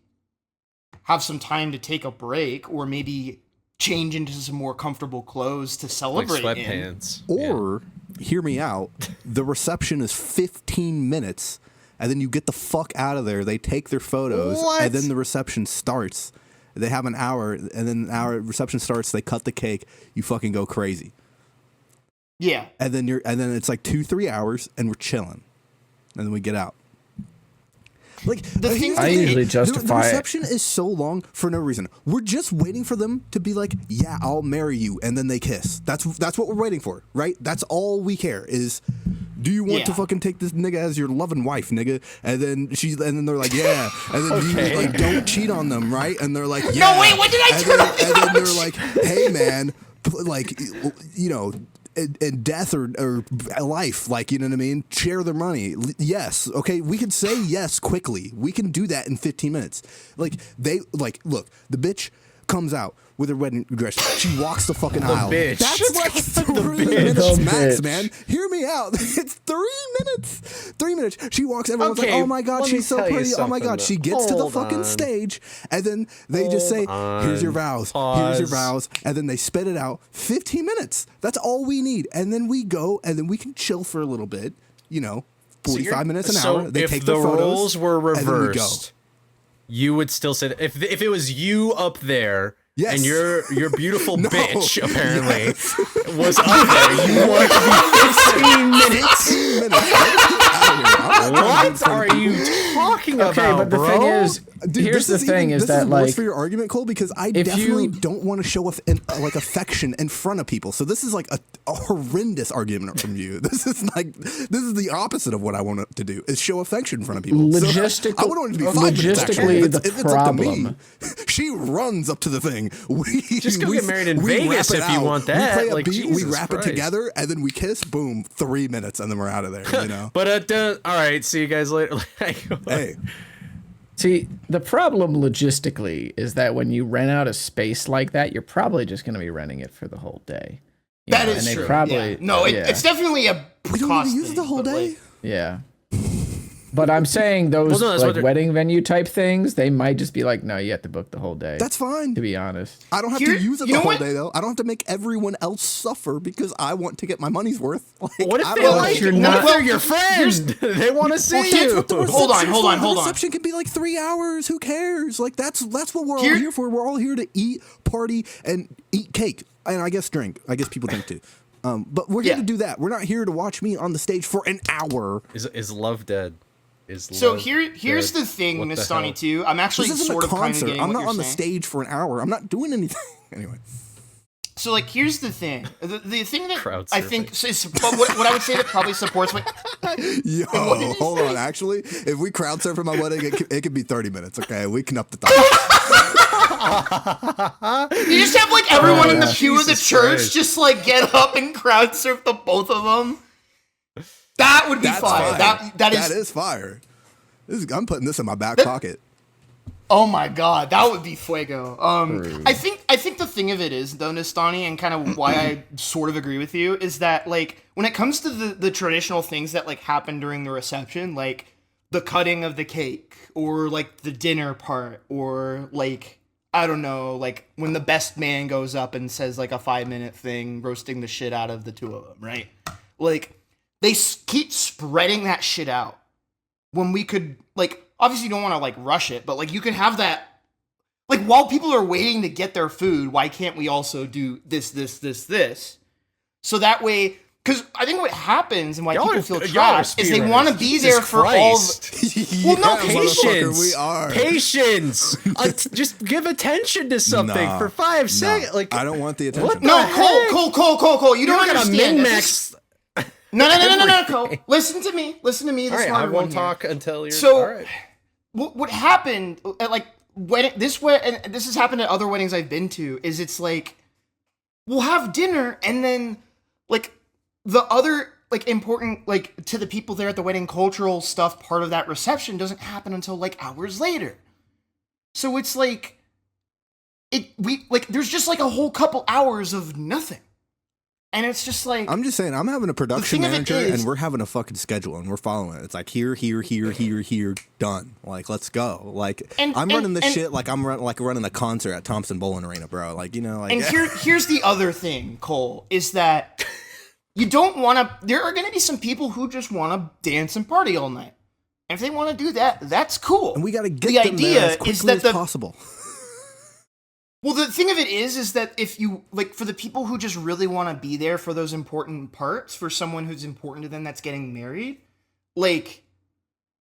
have some time to take a break or maybe change into some more comfortable clothes to Like celebrate in? sweatpants. Or, hear me out, the reception is 15 minutes, and then you get the fuck out of there. They take their photos, What? and then the reception starts. They have an hour, and then an hour reception starts. They cut the cake. You fucking go crazy. Yeah. And then it's like 2-3 hours, and we're chilling, and then we get out. Like The thing here's I thing. usually The justify it. reception is so long for no reason. We're just waiting for them to be like, "Yeah, I'll marry you," and then they kiss. That's what we're waiting for, right? That's all we care is. Do you want to Yeah. fucking take this nigga as your loving wife, nigga? And then they're like, yeah. And then you like don't cheat on them, right? And they're like, yeah. No, wait, what did I do? And then they're like, hey man, like, you know, in death or life, like, you know what I mean? Share their money. Yes. Okay. We can say yes quickly. We can do that in 15 minutes. Like look, the bitch comes out with her wedding dress. She walks the fucking aisle. bitch. That's like 3 bitch. minutes The max, bitch. man. Hear me out. It's 3 minutes. 3 minutes. She walks. Everyone's like, Okay, "Oh my god, let me she's so tell you pretty. Oh my something, god." though. She gets to the Hold fucking on. stage, and then they just say, "Here's your vows. Here's your vows," and then they spit it out. 15 minutes. That's all we need, and then we go, and then we can chill for a little bit. You know, 45 minutes an hour. They if take the their photos, roles were and then we go. reversed, you would still say that if it was you up there. Yes. And your beautiful No. bitch apparently was up there. You want to be 15 minutes. 15 minutes. Get out of here. I'm not trying to What be in front of are you talking Okay, about, but the bro? thing is, Dude, here's the thing: is that worse like for your argument, Cole, because I definitely don't want to show like affection in front of people. So this is like a horrendous argument from you. This is the opposite of what I want to do: is show affection in front of people. Logistically, I would want it to be 5 minutes. Actually. the if it's problem. up to me, she runs up to the thing. Just go get married in Vegas if you want that. We play a like, beat, we Jesus rap Christ. it together, and then we kiss. Boom, 3 minutes, and then we're out of there. You know. But all right, see you guys later. Hey. See, the problem logistically is that when you rent out a space like that, you're probably just going to be renting it for the whole day. That is true. Yeah. No, it's definitely a We don't cost need to use thing, the whole but, day. like, Yeah. But I'm saying those wedding venue type things, they might just be like, no, you have to book the whole day. That's fine. To be honest. I don't have to use it the whole day, though. I don't have to make everyone else suffer because I want to get my money's worth. Like, What if I they don't like you're you? not- What if they're your friend? They want to see you. Hold on. The reception can be like 3 hours. Who cares? Like that's what we're all here for. We're all here to eat, party, and eat cake, and I guess drink. I guess people drink too. But we're here to do that. We're not here to watch me on the stage for an hour. Is love dead? So here's the thing, Nestani too. I'm actually This isn't sort a of kind of concert. getting I'm what not you're on the saying. stage for an hour. I'm not doing anything. Anyway. So like, here's the thing. The thing that Crowd I think what I would say that probably supports what. Yo, hold on. Actually, if we crowd surf at my wedding, it could be 30 minutes. Okay, we can up the top. You just have like everyone in the pew of the Jesus church Christ. just like get up and crowd surf the both of them. That would be fire. That is fire. I'm putting this in my back pocket. Oh my god, that would be fuego. I think the thing of it is though, Nestani, and kind of why I sort of agree with you is that like when it comes to the traditional things that like happen during the reception, like the cutting of the cake or like the dinner part or like I don't know, like when the best man goes up and says like a 5-minute thing, roasting the shit out of the two of them, right? Like they keep spreading that shit out when we could like. Obviously, you don't want to, like, rush it, but, like, you can have that... Like, while people are waiting to get their food, why can't we also do this? So that way... Because I think what happens and why people feel trapped is they want to be there for all... Well, no, patience. We are. Patience. Just give attention to something for 5 seconds. Like, I don't want the attention. What? No, Cole, you don't understand. Min-max. No, Cole. Listen to me. All right, I won't talk until you're... So, all right. what happened at like wedding and this has happened at other weddings I've been to is it's like we'll have dinner and then like the other like important like to the people there at the wedding cultural stuff part of that reception doesn't happen until like hours later. So it's like there's just like a whole couple hours of nothing. And it's just like... I'm just saying, I'm having a production manager, and we're having a fucking schedule, and we're following it. It's like, here, done. Like, let's go. Like, I'm running this shit like I'm running a concert at Thompson Bowling Arena, bro. Like, you know, like... And here's the other thing, Cole, is that you don't want to... There are going to be some people who just want to dance and party all night. And if they want to do that, that's cool. And we got to get them there as quickly as possible. Well, the thing of it is that if you, like, for the people who just really want to be there for those important parts, for someone who's important to them that's getting married, like,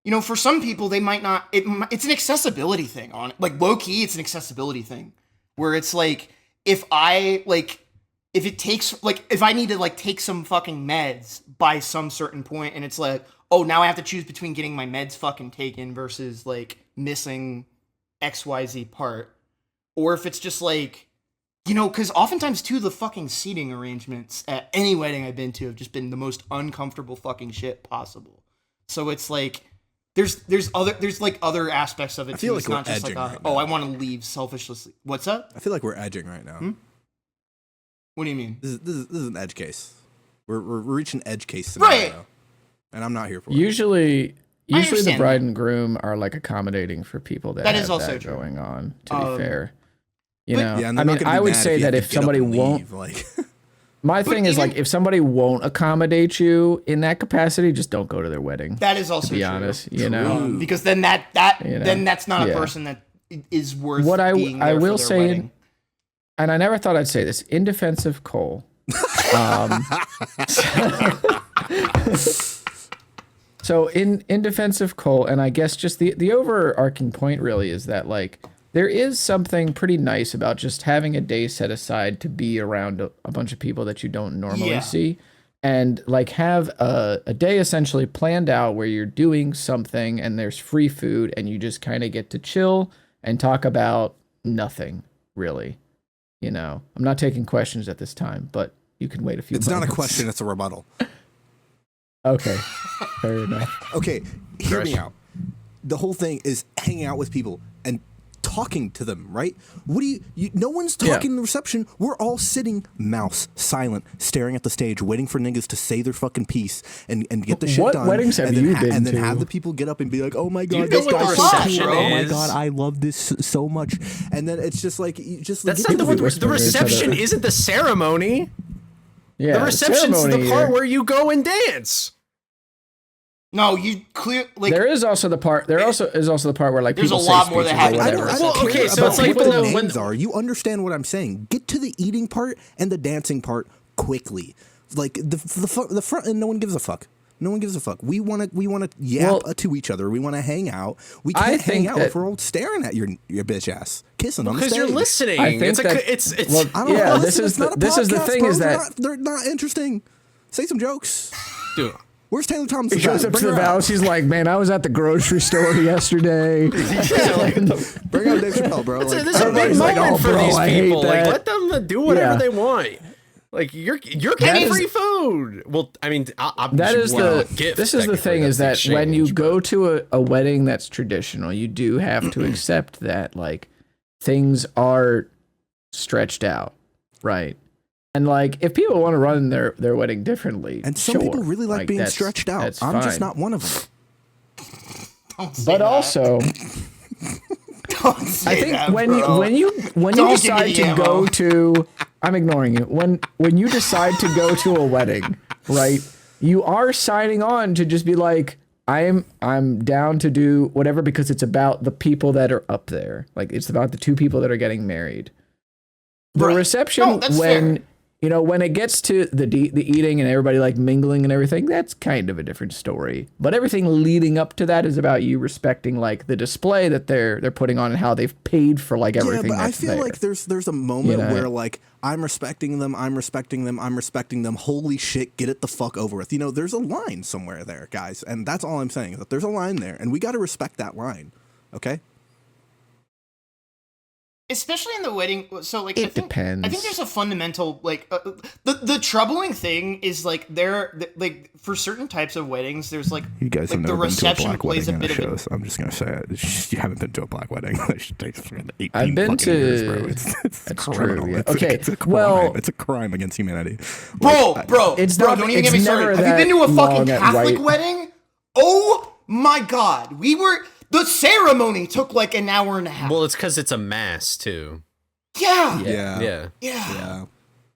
you know, for some people, they might not, it's an accessibility thing on it. Like, low-key, it's an accessibility thing. Where it's like, if I need to, like, take some fucking meds by some certain point, and it's like, oh, now I have to choose between getting my meds fucking taken versus, like, missing XYZ part. Or if it's just like, you know, because oftentimes too the fucking seating arrangements at any wedding I've been to have just been the most uncomfortable fucking shit possible. So it's like there's like other aspects of it too. It's not just like I want to leave selfishly. What's up? I feel like we're edging right now. What do you mean? This is an edge case. We're reaching edge case scenario, right? And I'm not here for it. Usually the bride and groom are like accommodating for people that is also that true. going on. To be fair. You know, yeah, I mean, I would say that if somebody won't, my thing is like, if somebody won't accommodate you in that capacity, just don't go to their wedding. That is also to be true. honest, you know, because then then that's not a person that is worth. What being there I will for their say, wedding. and I never thought I'd say this, in defense of Cole. So in defense of Cole, and I guess just the overarching point really is that like there is something pretty nice about just having a day set aside to be around a bunch of people that you don't normally see, and like have a day essentially planned out where you're doing something and there's free food and you just kind of get to chill and talk about nothing really. You know, I'm not taking questions at this time, but you can wait a few. It's moments. not a question; it's a rebuttal. Okay, fair enough. Okay, hear me out. The whole thing is hanging out with people and talking to them, right? What do you no one's talking in the reception. We're all sitting, mouse, silent, staring at the stage, waiting for niggas to say their fucking piece and get the shit what done. weddings have you been and then to? have the people get up and be like, "Oh my god, you know this what the guy's so reception cool. Oh my is? god, I love this so much." And then it's just like That's get not people the reception isn't the ceremony. Yeah, The reception's the ceremony, part where you go and dance. No, you clear like there is also the part. There also is also the part where like There's people a say lot more that speeches or happens. whatever. I don't Well, care okay, so about it's like what the when the- names are. You understand what I'm saying? Get to the eating part and the dancing part quickly. Like the front, and no one gives a fuck. No one gives a fuck. We want to yap to each other. We want to hang out. We can't hang out if we're all staring at your bitch ass, kissing on the Because stage. you're listening. I think it's that- it's well, I don't Yeah, know. this Listen, is it's not the- a this is the podcast, thing bro. is that- they're not interesting. Say some jokes. dude. Where's Taylor Thompson? He goes up to the Vals. He's like, "Man, I was at the grocery store yesterday." Yeah, like, Bring out Dave Chappelle, bro. this Like, is a big everybody's like, moment "Oh, for bro, these I hate people. Like, that." let them do whatever Yeah. they want. Like you're That getting is- free food. Well, I mean, That is the. gift, This is the thing is that technically, when you that's the go to a wedding that's traditional, you do have to accept that like things are stretched out, right? And like if people want to run their wedding differently, and some sure, people really like being that's- stretched out. that's I'm just fine. not one of them. don't say But that. also, Don't say I think that, when bro. you Don't give me decide the to ammo. go to, I'm ignoring you. When you decide to go to a wedding, right? You are signing on to just be like, I'm down to do whatever because it's about the people that are up there. Like it's about the two people that are getting married. The Right. reception No, that's when fair. you know when it gets to the eating and everybody like mingling and everything, that's kind of a different story. But everything leading up to that is about you respecting like the display that they're putting on and how they've paid for like everything. Yeah, but I that's feel there. like there's a moment You know? where like I'm respecting them. Holy shit, get it the fuck over with. You know, there's a line somewhere there, guys, and that's all I'm saying. That there's a line there, and we got to respect that line. Okay. especially in the wedding. So like, It depends. I think there's a fundamental like the troubling thing is like like for certain types of weddings, there's like You guys like have the never been to a reception black plays a wedding in a bit of show, a so I'm just gonna say it. It's just, you haven't been to a black wedding. It should take 18 I've been fucking years, to- bro. It's That's criminal. true, yeah. It's Okay, it's a crime. well- It's a crime against humanity. bro. It's Bro, not- don't even it's get me never started. Have you been to a that fucking long at Catholic white- wedding? Oh my god, the ceremony took like an hour and a half. Well, it's because it's a mass too. yeah. Yeah.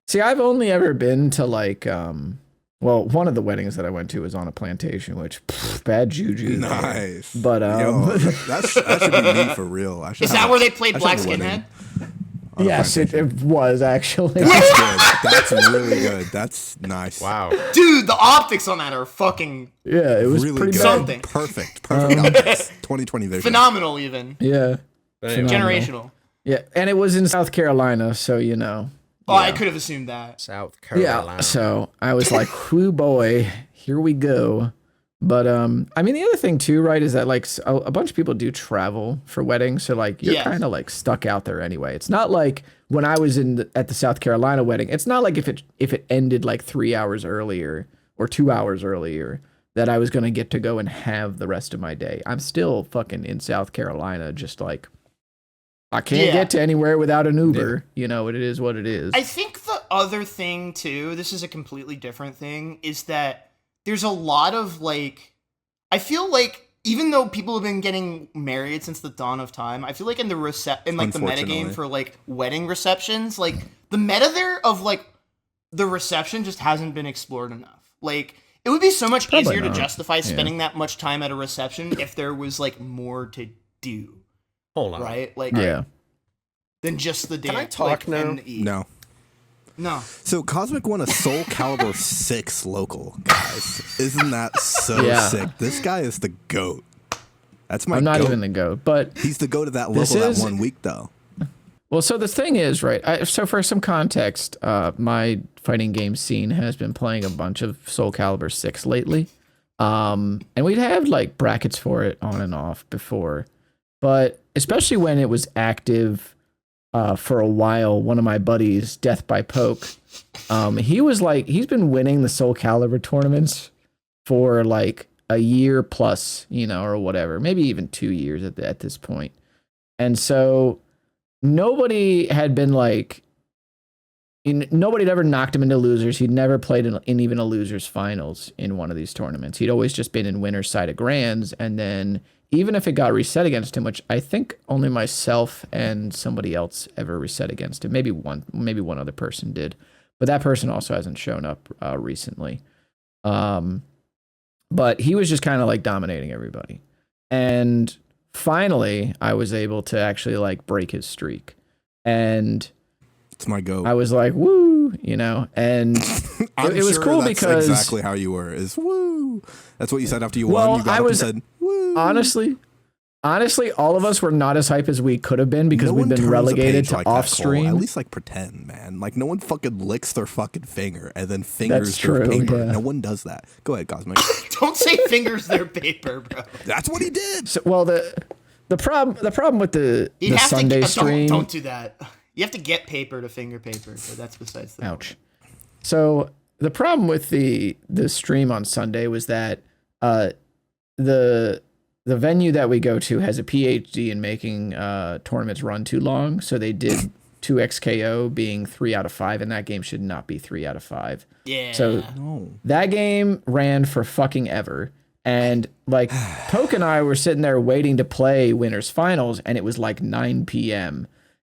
See, I've only ever been to like well, one of the weddings that I went to was on a plantation, which bad juju. there. Nice. But Yo, that should be me for real. I should Is have that a- where they played I should Black have a wedding Skinhead? on a yes, plantation. it was actually. That's good. That's really good. That's nice. Wow. Dude, the optics on that are fucking Yeah, it was Really pretty good. bad. Something. Perfect optics. 2020 vision. phenomenal, even Yeah. But anyway, Phenomenal. generational. Yeah, and it was in South Carolina, so you know. Oh, I could have assumed that. South Carolina. Yeah, so I was like, whoo boy, here we go. But I mean, the other thing too, right, is that like a bunch of people do travel for weddings, so like you're Yes. kind of like stuck out there anyway. It's not like when I was at the South Carolina wedding. It's not like if it ended like 3 hours earlier or 2 hours earlier that I was gonna get to go and have the rest of my day. I'm still fucking in South Carolina, just like I can't Yeah. get to anywhere without an Uber. You know, it is what it is. I think the other thing too, this is a completely different thing, is that there's a lot of like, I feel like even though people have been getting married since the dawn of time, I feel like in the in like the metagame Unfortunately. for like wedding receptions, like the meta there of like the reception just hasn't been explored enough. Like it would be so much Probably easier not. to justify spending that much time at a reception if there was like more to do, Hold on. right? Like yeah. than just the dance. Can I talk like, now? and eat. No. No. So Cosmic won a Soul Calibur 6 local, guys. Isn't that so sick? This guy is the GOAT. That's my I'm not goat. even the GOAT, but He's the GOAT of that local that 1 week, though. well, so the thing is, right? So for some context, my fighting game scene has been playing a bunch of Soul Calibur 6 lately. And we'd have like brackets for it on and off before, but especially when it was active for a while, one of my buddies, Death by Poke, he's been winning the Soul Calibur tournaments for like a year plus, or whatever, maybe even 2 years at this point. And so nobody had been like, nobody had ever knocked him into losers. He'd never played in even a losers finals in one of these tournaments. He'd always just been in winner's side of grands. And then even if it got reset against him, which I think only myself and somebody else ever reset against him, maybe one other person did, but that person also hasn't shown up recently. But he was just kind of like dominating everybody. And finally, I was able to actually like break his streak. And it's my goat. I was like, woo, and it was cool that's because exactly how you were is woo. That's what you said after you won. You got up and said, woo. Honestly, all of us were not as hype as we could have been because we've been relegated to off stream. At least like pretend, man. Like no one fucking licks their fucking finger and then fingers their paper. Yeah. No one does that. Go ahead, Cosmic. Don't say fingers their paper, bro. That's what he did. So, well, the problem with the Sunday stream. Don't do that. You have to get paper to finger paper, but that's besides the Ouch. So the problem with the stream on Sunday was that the venue that we go to has a PhD in making tournaments run too long, so they did 2XKO being 3 out of 5, and that game should not be 3 out of 5. Yeah. So that game ran for fucking ever. And like Poke and I were sitting there waiting to play winners finals, and it was like 9 p.m.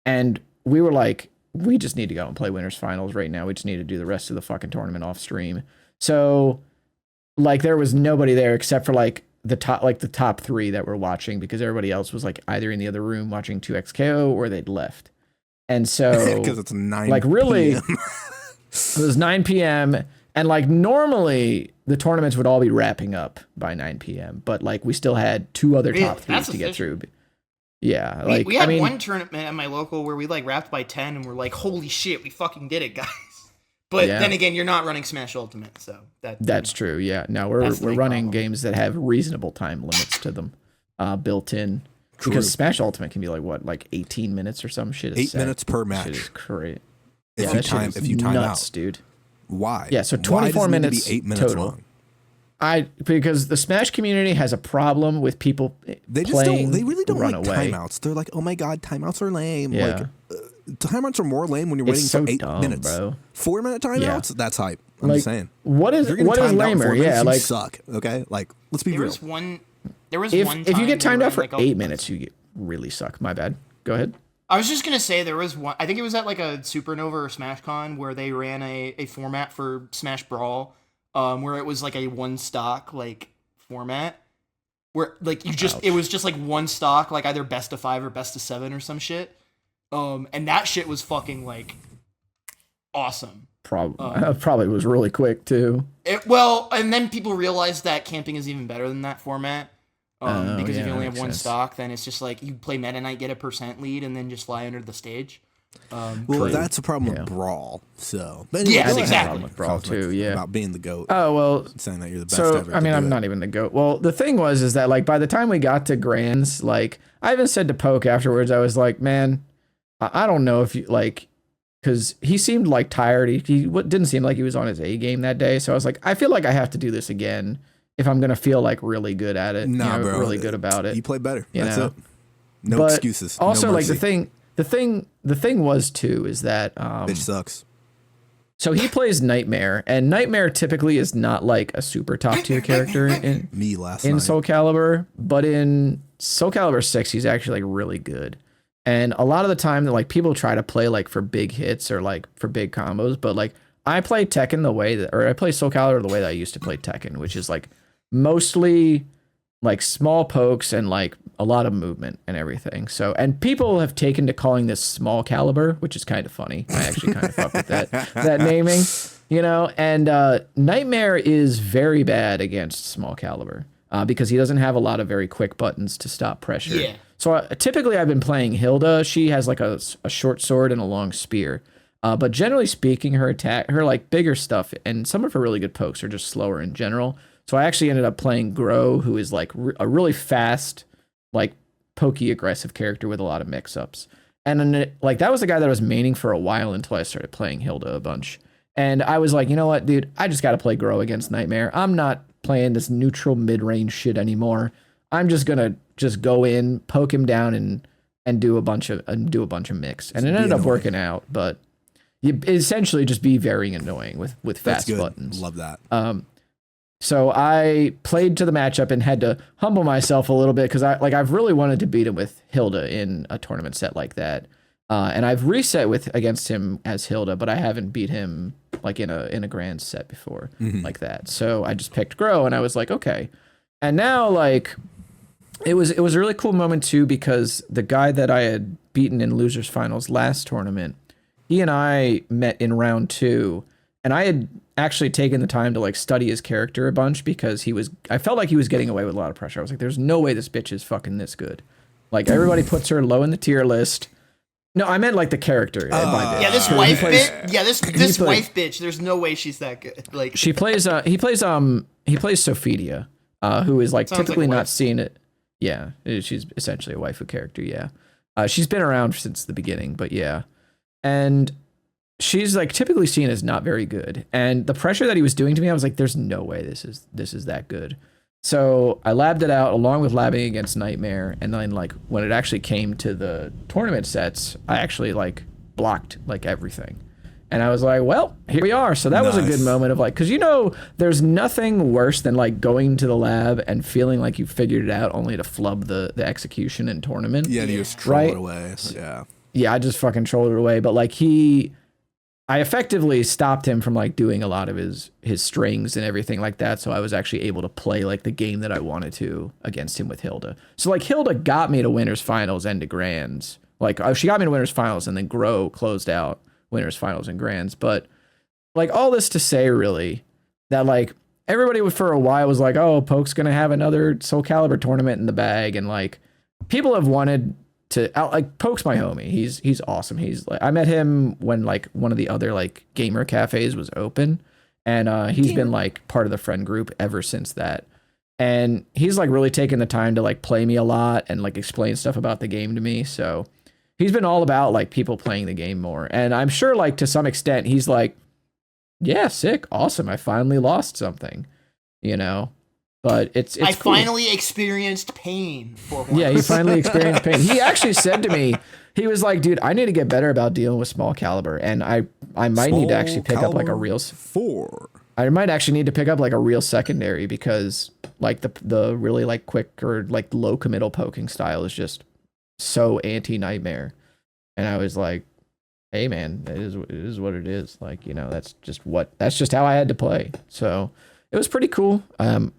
And we were like, we just need to go and play winners finals right now. We just need to do the rest of the fucking tournament off stream. So like there was nobody there except for like the top 3 that were watching, because everybody else was like either in the other room watching 2XKO or they'd left. And so because it's 9 like really PM. It was 9 p.m. and like normally the tournaments would all be wrapping up by 9 p.m. but like we still had 2 other top 3s to get through. Yeah, like we had one tournament at my local where we like wrapped by 10 and we're like, holy shit, we fucking did it, guys. But then again, you're not running Smash Ultimate, so that's true. Yeah, no, we're running games that have reasonable time limits to them built in. True. Because Smash Ultimate can be like 18 minutes or some shit. 8 minutes per match. Shit is great. If you time nuts, out, dude. Why? Yeah, so 24 minutes to be 8 minutes total. long? Because the Smash community has a problem with people They really don't like timeouts. They're like, oh my god, timeouts are lame. Yeah. Like timeouts are more lame when you're waiting so for 8 dumb, minutes. bro. 4-minute timeouts? That's hype. I'm just saying. What is lamer? Yeah, like suck. Okay, like let's be there real. was one. There was if one. If you get timed out for like 8 minutes, you really suck. My bad. Go ahead. I was just gonna say there was one. I think it was at like a Supernova or SmashCon where they ran a format for Smash Brawl, where it was like a one stock like format, where like it was just like one stock, like either best of 5 or best of 7 or some shit. And that shit was fucking like awesome. Probably was really quick too. And then people realized that camping is even better than that format. Because if you only have one stock, then it's just like you play Meta Knight, get a % lead, and then just fly under the stage. That's a problem with Brawl. So, but anyway, that's exactly. With Brawl too. Yeah, about being the GOAT. Oh well, saying that you're the best so, ever. I mean, I'm not even the GOAT. Well, the thing is that like by the time we got to Grands, like I even said to Poke afterwards, I was like, man, I don't know if you like, because he seemed like tired. He didn't seem like he was on his A game that day. So I was like, I feel like I have to do this again if I'm gonna feel like really good at it. Nah, bro, really good about it. You play better. That's know? it. No excuses. Also, no like the thing was too is that bitch sucks. So he plays Nightmare, and Nightmare typically is not like a super top tier character in Soul Calibur, but in Soul Calibur 6, he's actually like really good. And a lot of the time, like people try to play like for big hits or like for big combos, but like I play Tekken I play Soul Calibur the way that I used to play Tekken, which is like mostly like small pokes and like a lot of movement and everything. So, and people have taken to calling this Small Calibur, which is kind of funny. I actually kind of fuck with that naming, you know. And Nightmare is very bad against Small Calibur because he doesn't have a lot of very quick buttons to stop pressure. Yeah. So typically I've been playing Hilda. She has like a short sword and a long spear. But generally speaking, her like bigger stuff and some of her really good pokes are just slower in general. So I actually ended up playing Grow, who is like a really fast, like pokey, aggressive character with a lot of mix-ups. And then like that was the guy that I was maining for a while until I started playing Hilda a bunch. And I was like, you know what, dude, I just got to play Grow against Nightmare. I'm not playing this neutral mid-range shit anymore. I'm just gonna go in, poke him down, and do a bunch of mix. And it ended up working out, but you essentially just be very annoying with fast buttons. Love that. So I played to the matchup and had to humble myself a little bit because I've really wanted to beat him with Hilda in a tournament set like that. And I've reset against him as Hilda, but I haven't beat him like in a grand set before like that. So I just picked Grow and I was like, okay. And now like it was a really cool moment too because the guy that I had beaten in losers finals last tournament, he and I met in round 2, and I had actually taken the time to like study his character a bunch because I felt like he was getting away with a lot of pressure. I was like, there's no way this bitch is fucking this good. Like everybody puts her low in the tier list. No, I meant like the character. Yeah, this wife bitch. Yeah, this wife bitch. There's no way she's that good. Like he plays Sophidia, who is like typically like not seen it. Yeah, she's essentially a waifu character. Yeah, she's been around since the beginning, but yeah. And she's like typically seen as not very good. And the pressure that he was doing to me, I was like, there's no way this is that good. So I labbed it out along with labbing against Nightmare. And then like when it actually came to the tournament sets, I actually like blocked like everything. And I was like, well, here we are. So that was a good moment of like, because there's nothing worse than like going to the lab and feeling like you figured it out only to flub the execution in tournament. Yeah, you just troll it away. Yeah. Yeah, I just fucking trolled it away. But like I effectively stopped him from like doing a lot of his strings and everything like that. So I was actually able to play like the game that I wanted to against him with Hilda. So like Hilda got me to winners finals and to grands. Like she got me to winners finals and then Grow closed out winners finals and grands. But like all this to say really that like everybody for a while was like, oh, Poke's going to have another Soul Calibur tournament in the bag. And like people have wanted to like Poke's my homie. He's awesome. He's like I met him when like one of the other like gamer cafes was open, and he's been like part of the friend group ever since that. And he's like really taken the time to like play me a lot and like explain stuff about the game to me. So he's been all about like people playing the game more. And I'm sure like to some extent he's like, yeah, sick, awesome. I finally lost something, you know. But it's I cool. finally experienced pain for once. Yeah, he finally experienced pain. He actually said to me, he was like, dude, I need to get better about dealing with Small Calibur. And I might need to actually pick up like a real 4. I might actually need to pick up like a real secondary because like the really like quick or like low committal poking style is just so anti-Nightmare. And I was like, hey man, it is what it is. Like, you know, that's just how I had to play. So it was pretty cool.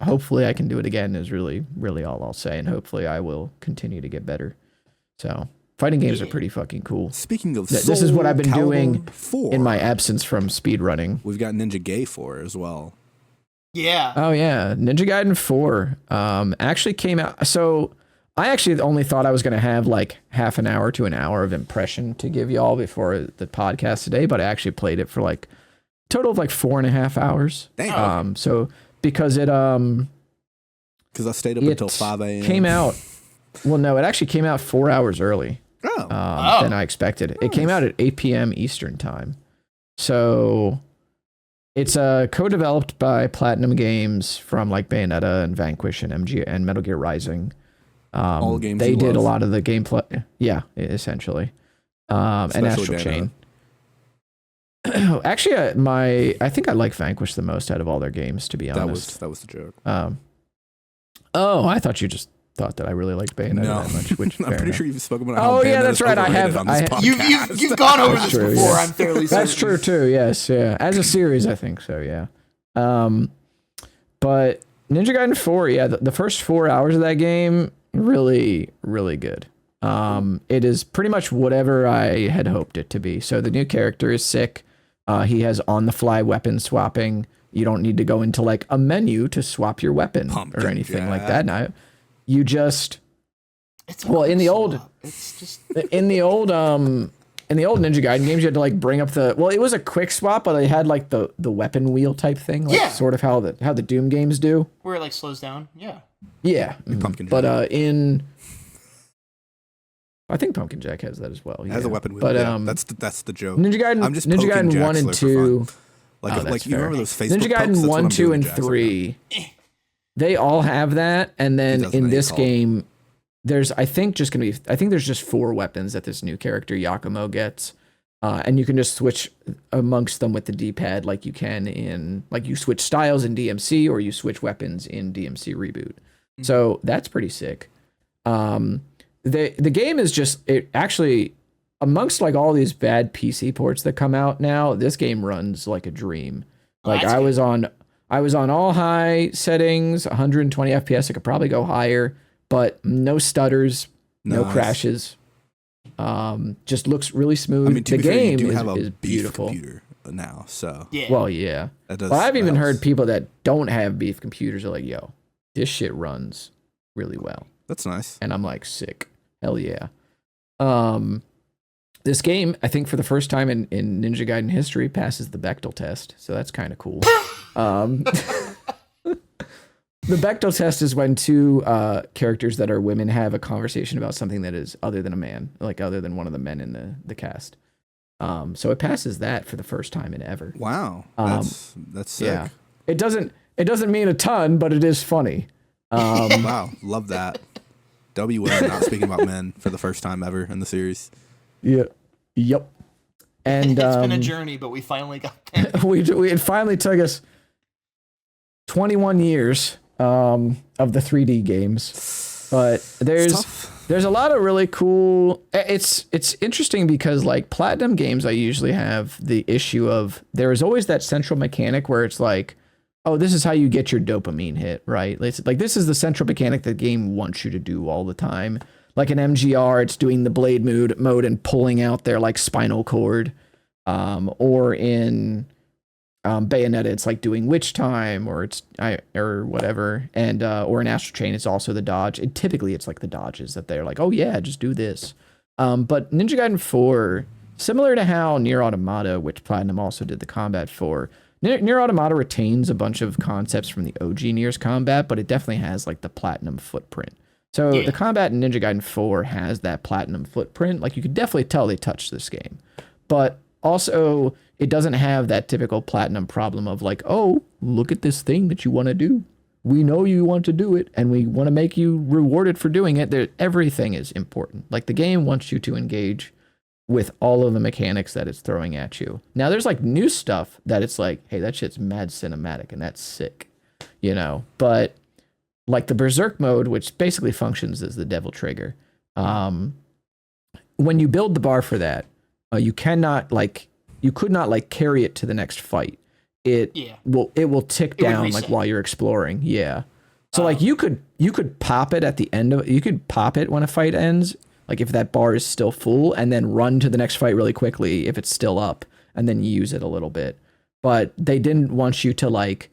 Hopefully I can do it again is really, really all I'll say. And hopefully I will continue to get better. So fighting games are pretty fucking cool. Speaking of this is what I've been doing 4, in my absence from speedrunning. We've got Ninja Gay 4 as well. Yeah. Oh yeah. Ninja Gaiden 4 actually came out. So I actually only thought I was going to have like half an hour to an hour of impression to give y'all before the podcast today, but I actually played it for like total of like 4.5 hours. Damn. So because it because I stayed up until 5 a.m. came out. Well, no, it actually came out 4 hours early than I expected. It came out at 8 p.m. Eastern time. So it's co-developed by Platinum Games from like Bayonetta and Vanquish and MG and Metal Gear Rising. All games they did love. a lot of the gameplay. Yeah, essentially. And Astral Chain. Actually, I think I like Vanquish the most out of all their games, to be honest. That was the joke. Oh, I thought you just thought that I really liked Bayonetta that much. Which I'm pretty sure you've spoken about. Oh yeah, that's right. You've gone over this true, before. Yes. I'm fairly certain. That's true too. Yes, yeah. As a series, I think so. Yeah. But Ninja Gaiden 4, yeah, the first 4 hours of that game, really, really good. It is pretty much whatever I had hoped it to be. So the new character is sick. He has on-the-fly weapon swapping. You don't need to go into like a menu to swap your weapon or anything like that. Now, you just in the old Ninja Gaiden games, you had to like bring up it was a quick swap, but they had like the weapon wheel type thing, like sort of how the Doom games do, where it like slows down. Yeah. Pumpkin Jack. But I think Pumpkin Jack has that as well. It has a weapon wheel. But that's the joke. Ninja Gaiden, I'm just Ninja Gaiden poking 1 and Jaxler 2. Like you remember those Facebook Ninja Gaiden pokes? That's what 1, I'm 2, doing and to Jaxler 3. They all have that, and then in this game, there's there's just 4 weapons that this new character Yakumo gets. And you can just switch amongst them with the D-pad like you can you switch styles in DMC or you switch weapons in DMC Reboot. Mm-hmm. So that's pretty sick. The game is just, it actually, amongst like all these bad PC ports that come out now, this game runs like a dream. Like I was on all high settings, 120 FPS. I could probably go higher, but no stutters, no crashes. Just looks really smooth. I mean, the game is beautiful computer now, so yeah. Well, yeah. I've even heard people that don't have beef computers are like, "Yo, this shit runs really well." That's nice. And I'm like, sick, hell yeah. This game, I think, for the first time in Ninja Gaiden history, passes the Bechdel test, so that's kind of cool. The Bechdel test is when 2 characters that are women have a conversation about something that is other than a man, like other than one of the men in the cast. So it passes that for the first time in ever. Wow, that's sick. Yeah, it doesn't mean a ton, but it is funny. Wow, love that. WM not speaking about men for the first time ever in the series. Yeah. Yep. And it's been a journey, but we finally got there. It finally took us 21 years of the 3D games, but there's a lot of really cool. It's interesting because like Platinum games, I usually have the issue of there is always that central mechanic where it's like, oh, this is how you get your dopamine hit, right? It's like this is the central mechanic the game wants you to do all the time. Like in MGR, it's doing the blade mode and pulling out their like spinal cord, or in Bayonetta, it's like doing witch time, or whatever, and or in Astral Chain, it's also the dodge. And typically, it's like the dodges that they're like, oh yeah, just do this. But Ninja Gaiden 4, similar to how Nier Automata, which Platinum also did the combat for, Nier Automata retains a bunch of concepts from the OG Nier's combat, but it definitely has like the Platinum footprint. So the combat in Ninja Gaiden 4 has that Platinum footprint. Like you could definitely tell they touched this game, but also it doesn't have that typical Platinum problem of like, oh, look at this thing that you want to do. We know you want to do it, and we want to make you rewarded for doing it. Everything is important. Like the game wants you to engage with all of the mechanics that it's throwing at you. Now there's like new stuff that it's like, hey, that shit's mad cinematic and that's sick, but like the Berserk mode, which basically functions as the Devil Trigger. When you build the bar for that, you could not carry it to the next fight. It will tick down like while you're exploring. Yeah. So like you could pop it at the end of, you could pop it when a fight ends, like if that bar is still full, and then run to the next fight really quickly if it's still up, and then use it a little bit. But they didn't want you to like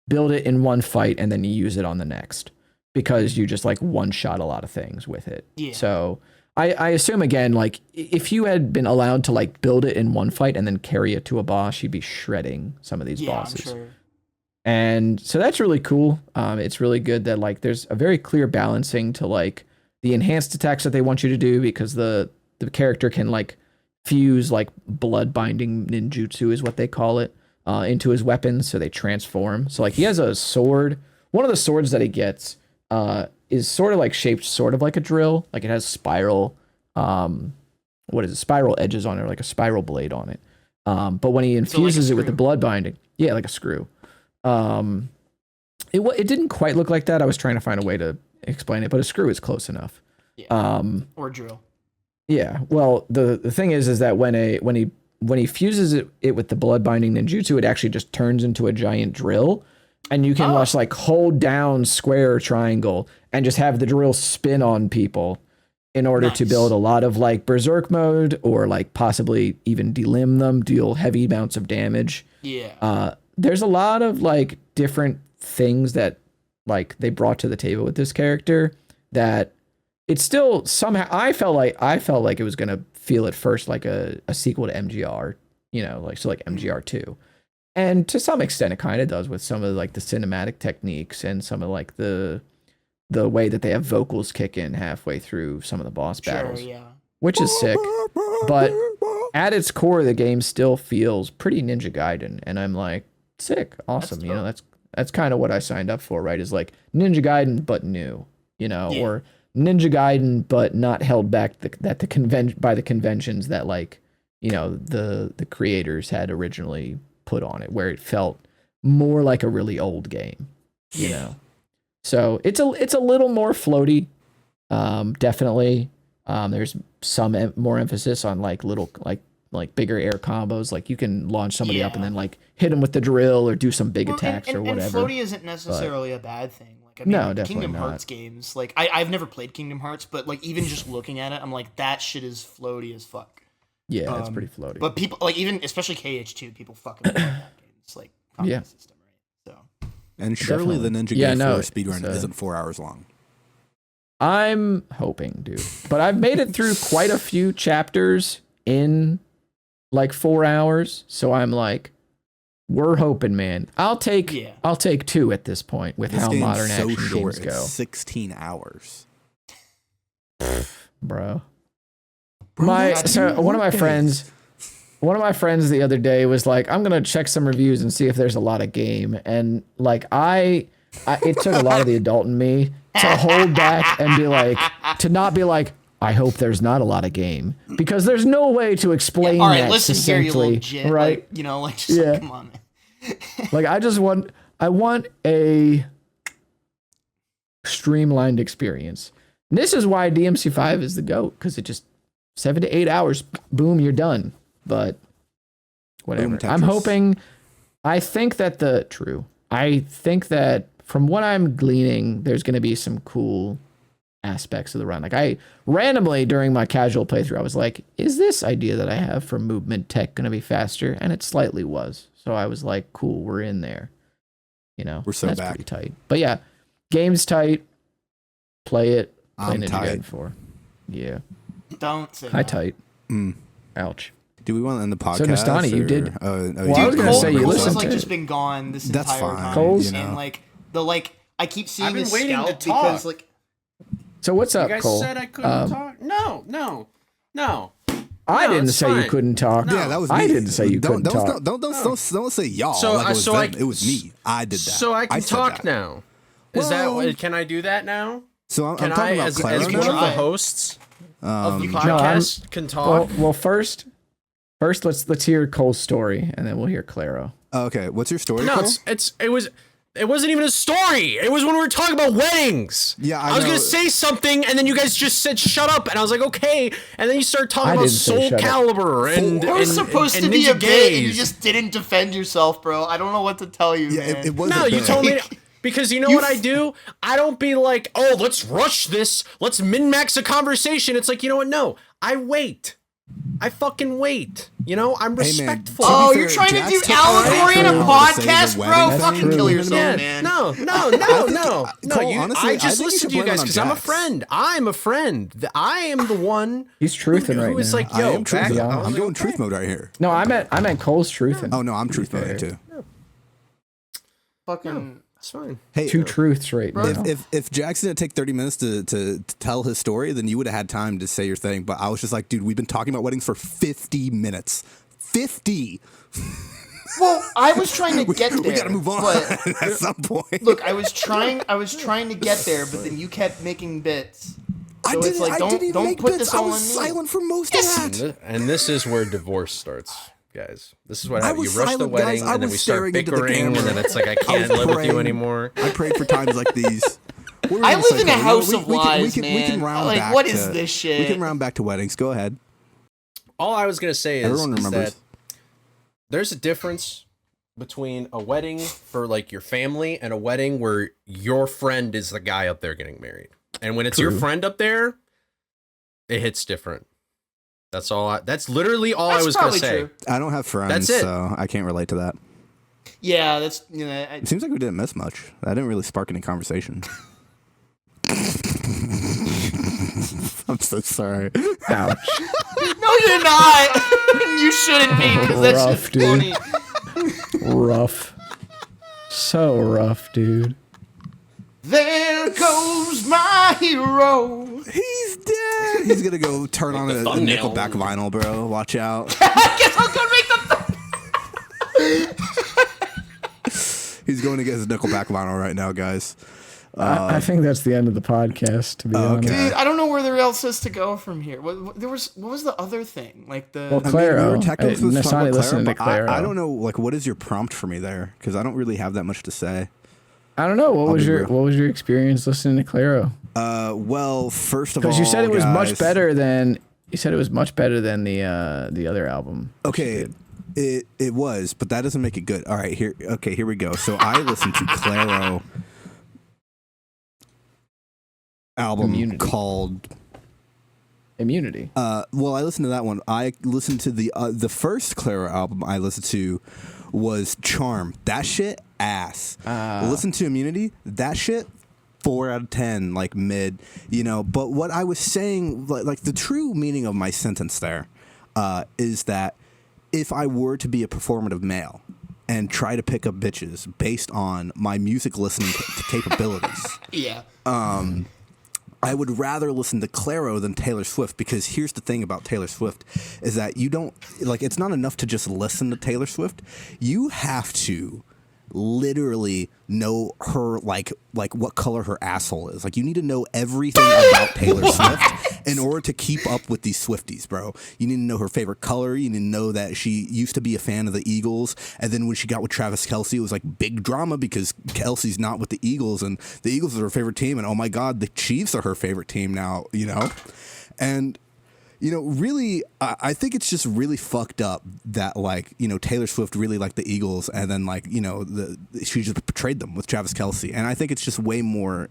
build it in one fight and then you use it on the next, because you just like one shot a lot of things with it. Yeah. So I assume again, like if you had been allowed to like build it in one fight and then carry it to a boss, you'd be shredding some of these bosses. I'm sure. And so that's really cool. It's really good that like there's a very clear balancing to like the enhanced attacks that they want you to do, because the character can like fuse like blood binding ninjutsu is what they call it, into his weapons, so they transform. So like he has a sword. One of the swords that he gets is sort of like shaped sort of like a drill. Like it has spiral, spiral edges on it, or like a spiral blade on it. But when he infuses it with the blood binding, yeah, like a screw. It didn't quite look like that. I was trying to find a way to explain it, but a screw is close enough. Yeah. Or drill. Yeah. Well, the thing is that when he fuses it with the blood binding ninjutsu, it actually just turns into a giant drill. and you can just like hold down square or triangle and just have the drill spin on people in order to build a lot of like berserk mode, or like possibly even delimb them, deal heavy amounts of damage. Yeah. There's a lot of like different things that like they brought to the table with this character that it's still somehow I felt like it was gonna feel at first like a sequel to MGR, you know, like so like MGR 2. And to some extent it kind of does with some of like the cinematic techniques and some of like the way that they have vocals kick in halfway through some of the boss battles. Yeah. Which is sick. But at its core the game still feels pretty Ninja Gaiden, and I'm like, sick, awesome. You know, that's kind of what I signed up for, right? Is like Ninja Gaiden but new, you know, or Ninja Gaiden but not held back by the conventions that like, you know, the creators had originally put on it, where it felt more like a really old game, you know. So it's a little more floaty, definitely. There's some more emphasis on like little like bigger air combos, like you can launch somebody up and then like hit them with the drill or do some big attacks or whatever. And floaty isn't necessarily a bad thing. Like I mean, no, definitely Kingdom not. Hearts games, like I've never played Kingdom Hearts, but like even just looking at it, I'm like, that shit is floaty as fuck. Yeah, it's pretty floaty. But people like, even especially KH2, people fucking love that game. It's like combat system, right? So. And surely the Ninja Game for speedrun isn't 4 hours long. I'm hoping, dude. But I've made it through quite a few chapters in like 4 hours, so I'm like, we're hoping, man. I'll take 2 at this point with this how game's modern so action short, games go. it's 16 hours. Bro. Bro, One of my friends the other day was like, I'm gonna check some reviews and see if there's a lot of game, and like it took a lot of the adult in me to hold back and be like, to not be like, I hope there's not a lot of game, because there's no way to explain all right, that listen here, you little succinctly, jit, right? Like, you know, like just like, come on, man. Like I want a streamlined experience. And this is why DMC5 is the GOAT, because it just 7 to 8 hours, boom, you're done. But whatever. Boom, I'm hoping. I think that from what I'm gleaning, there's going to be some cool aspects of the run. Like I randomly during my casual playthrough, I was like, is this idea that I have for movement tech going to be faster? And it slightly was. So I was like, cool, we're in there. You know, we're so that's back. pretty tight. But yeah, game's tight. Play it. Play I'm Ninja tight. Gaiden 4. Yeah. Don't say Hi that. tight. Ouch. Do we want to end the podcast? So Nestani, you did. Well, I was gonna say you Cole's listened like to just it. been gone this That's entire fine, time. Cole's- you know. And like I keep seeing I've been his waiting to scout talk. because like So what's up, You guys Cole? said I couldn't talk? No. I No, didn't it's say you fine. couldn't talk. No. Yeah, that was me. I didn't say you don't, couldn't talk. Don't say y'all. So, like it was so them. I, It was me. I did that. So I can said talk that. now. Well- Can I do that now? So I'm Can talking I, about as Clairo one of now. the hosts of the I'm- podcast, can talk? Well, first let's hear Cole's story, and then we'll hear Clairo. Oh, okay, what's your story? No, Cole? it wasn't even a story. It was when we were talking about weddings. Yeah, I was know. gonna say something, and then you guys just said shut up, and I was like, okay. And then you started talking I about didn't say Soul shut up. Calibur and it was supposed and to be Ninja a bit, and you Gaze. just didn't defend yourself, bro. I don't know what to tell you, Yeah, man. it was. No, a you bit. told me because you know what I do? I don't be like, oh, let's rush this. Let's min-max a conversation. It's like, you know what? No, I wait. I fucking wait. You know, I'm Hey, man, respectful. to be Oh, fair, you're trying to Jax do took allegory in a forever to say the podcast, bro? wedding Fucking thing. kill yourself, Yeah, man. no. Cole, You, honestly, I I just think you listen should to you blame it guys on because I'm a Jax. friend. I'm a friend. I am the one He's truthing right who is now. like, I yo, am truth. back up. I was I'm like, going okay. truth mode right here. No, I meant Cole's truthing. Oh no, I'm truth mode too. Fucking. It's fine. Hey, Two truths right now. if Jax didn't take 30 minutes to tell his story, then you would have had time to say your thing. But I was just like, dude, we've been talking about weddings for 50 minutes. 50. Well, I was trying to get there. We gotta move on But at some point. look, I was trying to get there, but then you kept making bits. I So it's didn't. like, I didn't even don't make put bits. this I all was on me. silent for most of that. And this is where divorce starts, guys. This is what I happens. was You rush the silent, guys. wedding, I and then was we start staring into the bickering, and camera. then it's like, I I can't was live with you praying. anymore. I prayed for times like these. What were we I gonna live say, in a Cole? house No, of lies, we can man. round Like, back what is to- this shit? We can round back to weddings. Go ahead. All I was gonna say is, Everyone is remembers. that there's a difference between a wedding for like your family and a wedding where your friend is the guy up there getting married. And when it's your friend up there, it hits different. That's literally all I was going to say. True. I don't have friends, so I can't relate to that. Yeah, that's, it seems like we didn't miss much. That didn't really spark any conversation. I'm so sorry. Ouch. No, you're not. You shouldn't be, because that's Rough, just funny. Rough. So rough, dude. There goes my hero. He's dead. He's gonna go turn on a Nickelback vinyl, bro. Watch out. Guess I'm gonna make the He's going to get his Nickelback vinyl right now, guys. I think that's the end of the podcast, to be honest. Dude, I don't know where there else is to go from here. What was the other thing? Like the Well, Clairo. we were technically supposed to talk Nestani about listened to Clairo, but Clairo. I don't know. Like, what is your prompt for me there? Because I don't really have that much to say. I don't know. What was be real. your experience listening to Clairo? Well, first of all, Because you said it was much guys- better than the other album. Okay, it was, but that doesn't make it good. All right, here we go. So I listened to Clairo album Immunity. called Immunity. well, I listened to that one. I listened to the first Clairo album I listened to was Charm. That shit ass. Listen to Immunity. That shit 4 out of 10, like mid, But what I was saying, like the true meaning of my sentence there, is that if I were to be a performative male and try to pick up bitches based on my music listening capabilities, yeah. I would rather listen to Clairo than Taylor Swift, because here's the thing about Taylor Swift is that you don't, like, it's not enough to just listen to Taylor Swift. You have to literally know her, like what color her asshole is. Like, you need to know everything about Taylor Swift in order to keep up with these Swifties, bro. You need to know her favorite color. You need to know that she used to be a fan of the Eagles, and then when she got with Travis Kelce, it was like big drama because Kelce's not with the Eagles, and the Eagles are her favorite team, and oh my God, the Chiefs are her favorite team now, And really, I think it's just really fucked up that, like, Taylor Swift really liked the Eagles, and then, like, she just portrayed them with Travis Kelce. And I think it's just way more,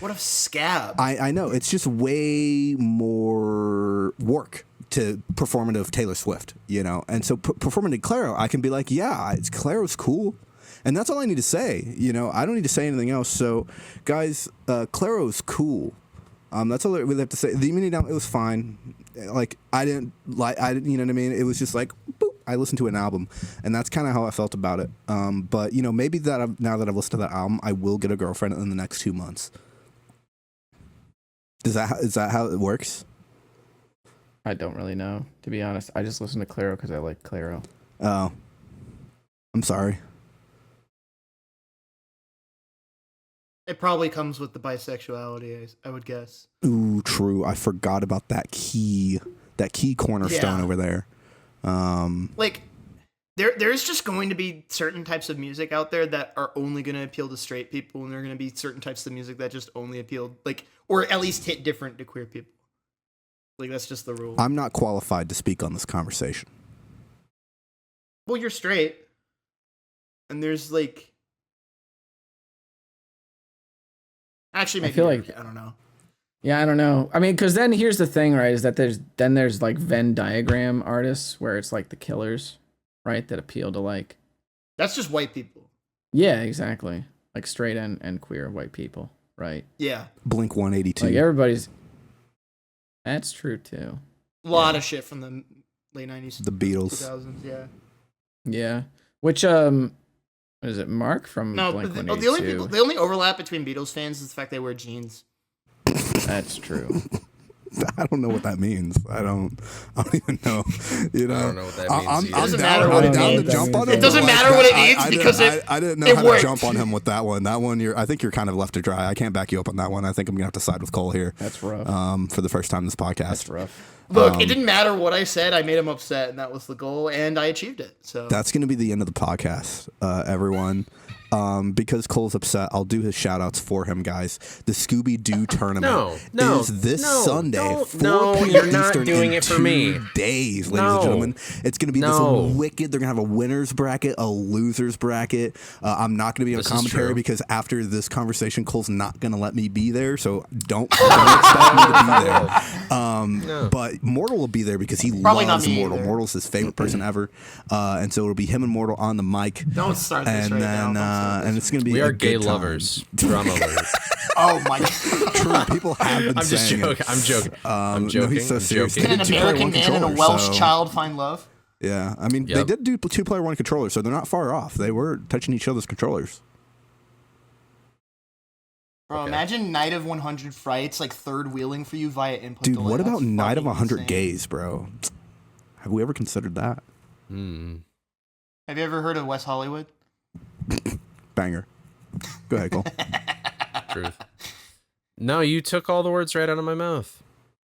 What a scab. I know, it's just way more work to performative Taylor Swift, And so performative Clairo, I can be like, yeah, Clairo's cool. And that's all I need to say, I don't need to say anything else. So, guys, Clairo's cool. That's all I really have to say. The Immunity album, it was fine. Like, I didn't, you know what I mean? It was just like, boop, I listened to an album, and that's kind of how I felt about it. But maybe now that I've listened to that album, I will get a girlfriend in the next 2 months. Is that how it works? I don't really know, to be honest. I just listen to Clairo because I like Clairo. Oh, I'm sorry. It probably comes with the bisexuality, I would guess. Ooh, true. I forgot about that key cornerstone over there. Like, there's just going to be certain types of music out there that are only going to appeal to straight people, and there are going to be certain types of music that just only appeal, like, or at least hit different to queer people. Like, that's just the rule. I'm not qualified to speak on this conversation. Well, you're straight, and there's, like... Actually, maybe I feel like I don't know. Yeah, I don't know. I mean, because then here's the thing, right? Is that there's like Venn diagram artists where it's like the killers, right? That appeal to like. That's just white people. Yeah, exactly. Like straight and queer white people, right? Yeah. Blink 182. Like everybody's. That's true too. A lot of shit from the late 90s. The Beatles. 2000s, yeah. Yeah. Which what is it? Mark from No, Blink but 182. the only overlap between Beatles fans is the fact they wear jeans. That's true. I don't know what that means. I don't even know. I don't know what that means. I'm either. doesn't down, matter what I'm it down to means. jump on It him. doesn't but, matter what it means I because I didn't know it how worked. to jump on him with that one. That one, I think you're kind of left to dry. I can't back you up on that one. I think I'm gonna have to side with Cole here. That's rough. For the first time in this podcast. That's rough. Look, it didn't matter what I said. I made him upset, and that was the goal, and I achieved it. So That's gonna be the end of the podcast, everyone. because Cole's upset, I'll do his shout outs for him, guys. The Scooby-Doo tournament is this Sunday. 4 p.m. You're not Eastern doing in it for me. 2 days, ladies and gentlemen. It's going to be this wicked. They're going to have a winner's bracket, a loser's bracket. I'm not going to be on commentary because after this conversation, Cole's not going to let me be there. So don't expect me to be there. But Mortal will be there because he loves Mortal. Mortal's his favorite person ever. And so it'll be him and Mortal on the mic. Don't start this right now. And it's going to be. We are gay lovers. Drama lovers. Oh my god. True. People have been I'm just saying joking. I'm joking. I'm joking. No, he's so serious. Can an American man and a Welsh child find love? Yeah, I mean, they did do 2-player 1 controller, so they're not far off. They were touching each other's controllers. Bro, imagine Night of 100 Frights, like third wheeling for you via input Dude, delay. what about That's Night of fucking 100 insane. Gays, bro? Have we ever considered that? Have you ever heard of West Hollywood? Banger. Go ahead, Cole. Truth. No, you took all the words right out of my mouth.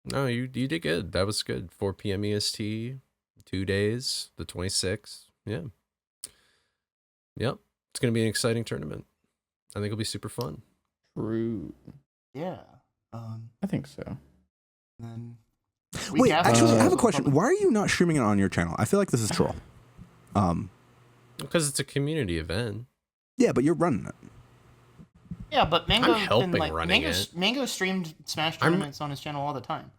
No, you did good. That was good. 4 p.m. EST, 2 days, the 26th. Yeah. Yep. It's going to be an exciting tournament. I think it'll be super fun. True. Yeah. I think so. Then Wait, actually, I have a question. Why are you not streaming it on your channel? I feel like this is troll. Because it's a community event. Yeah, but you're running it. Yeah, but Mango I'm helping running it. Mango streamed Smash tournaments on his channel all the time.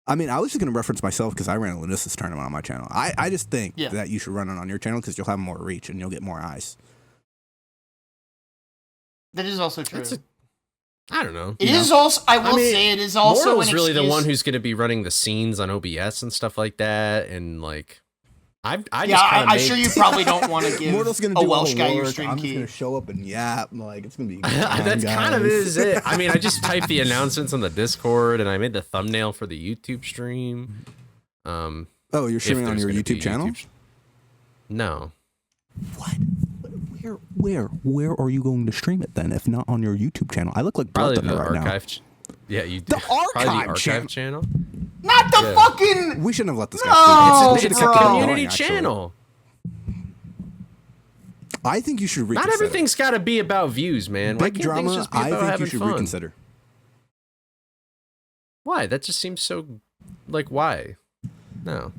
I mean, I was just going to reference myself because I ran a Lunis's tournament on my channel. I just think that you should run it on your channel because you'll have more reach and you'll get more eyes. That is also true. I don't know. It is also. I will say it is also. Mortal's really the one who's going to be running the scenes on OBS and stuff like that, and like, I'm sure you probably don't want to give Mortal's gonna a do Welsh all guy the your work. stream I'm key. just gonna show up and yap. Like it's gonna be. That's kind of is it. I mean, I just typed the announcements on the Discord, and I made the thumbnail for the YouTube stream. Oh, you're streaming on your YouTube channel? No. What? Where are you going to stream it then? If not on your YouTube channel, I look like Probably Blood the right archive. now. Yeah, you do. The archive channel. Not the fucking. We shouldn't have let this guy speak. It's a community channel. I think you should reconsider. Not everything's got to be about views, man. Why Big can't things drama. just be about I think you having should fun? reconsider. Why? That just seems so. Like, why? No.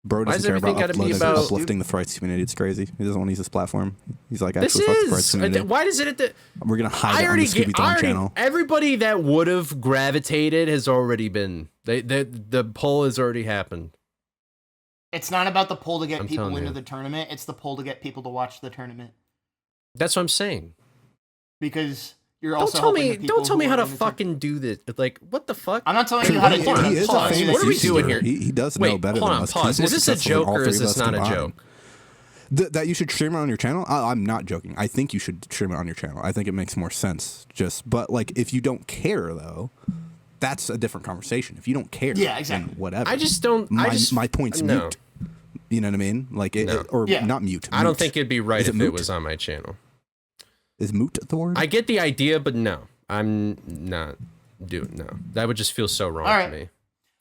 Bro doesn't care about uplifting the Frights community. It's crazy. He doesn't want to use this platform. He's like, actually, fuck the Frights community. Why does it? We're gonna hide it on the Scooby-Doo channel. Everybody that would have gravitated has already been. The poll has already happened. It's not about the poll to get people into the tournament. It's the poll to get people to watch the tournament. That's what I'm saying. Because you're also don't tell me how to fucking do this. Like, what the fuck? I'm not telling you how to do it. What are we doing here? He does know better than us. Pause. Is this a joke or is this not a joke? That you should stream it on your channel? I'm not joking. I think you should stream it on your channel. I think it makes more sense. But like, if you don't care though, that's a different conversation. If you don't care, yeah, exactly. Then whatever. I just don't. My point's mute. You know what I mean? Like, not mute. I don't think it'd be right if it was on my channel. Is moot the word? I get the idea, but no, I'm not doing. No, that would just feel so wrong to me.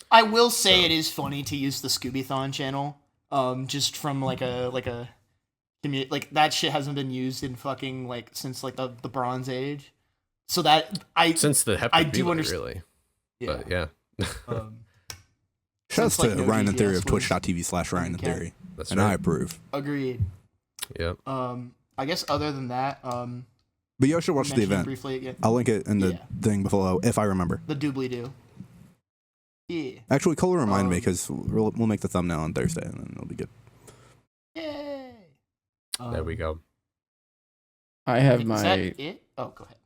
I will say it is funny to use the Scooby-Thon channel. Just from like a that shit hasn't been used in fucking like since like the Bronze Age. So that since the I do understand. Really, yeah. But yeah. Shouts to Ryan and Theory of twitch.tv/Ryan and Theory. That's right. I approve. Agreed. Yep. I guess other than that, but you should watch the event. Briefly again. I'll link it in the thing below if I remember. The doobly-doo. Yeah. Actually, Cole will remind me because we'll make the thumbnail on Thursday and then it'll be good. Yay! There we go. I have Is my. that it? Oh, go ahead.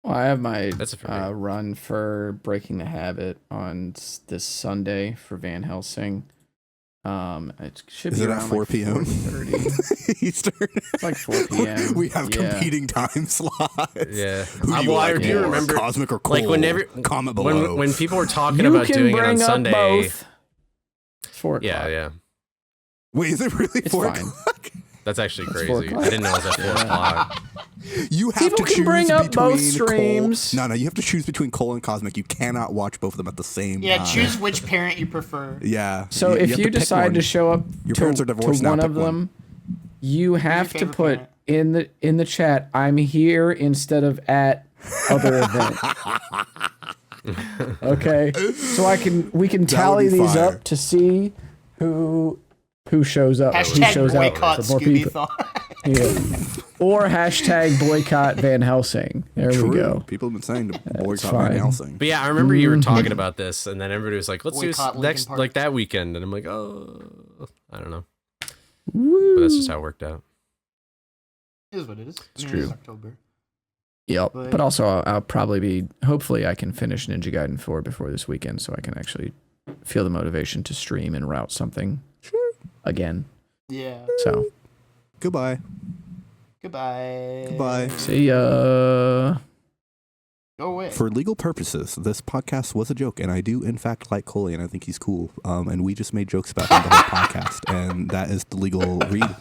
Well, I have my for run for Breaking the Habit on this Sunday for Van Helsing. It should be around 4 p.m. 4:30 Eastern. It's like 4 p.m. We have competing time slots. Yeah. I do remember Cosmic or Cole? Like comment below. when people were talking about doing it on Sunday. Both. It's 4 o'clock. Yeah. Wait, is it really 4 o'clock? That's actually crazy. I didn't know it was at 4 o'clock. You have to choose bring up between both streams. Cole. No, you have to choose between Cole and Cosmic. You cannot watch both of them at the same time. Yeah, choose which parent you prefer. Yeah. So if you decide to show up your parents are divorced to now, one pick of them, You have to favorite put in the chat, I'm here instead of at other event. Okay, so we can tally these fire. up to see who shows up. Who Hashtag shows out boycott for more people. Scooby-Thon. Yeah. Or hashtag boycott Van Helsing. There we go. People have been saying to boycott fine. Van Helsing. But yeah, I remember you were talking about this, and then everybody was like, "Let's do Boycott Linkin next Park. like that weekend," and I'm like, "Oh, I don't know." Woo. But that's just how it worked out. It is what it is. It's true. October. Yep. But- But also, I'll probably be. Hopefully, I can finish Ninja Gaiden 4 before this weekend, so I can actually feel the motivation to stream and route something again. Yeah. So, Goodbye. Goodbye. Goodbye. see ya. Go away. For legal purposes, this podcast was a joke, and I do, in fact, like Coley, and I think he's cool. And we just made jokes about him the whole podcast, and that is the legal read.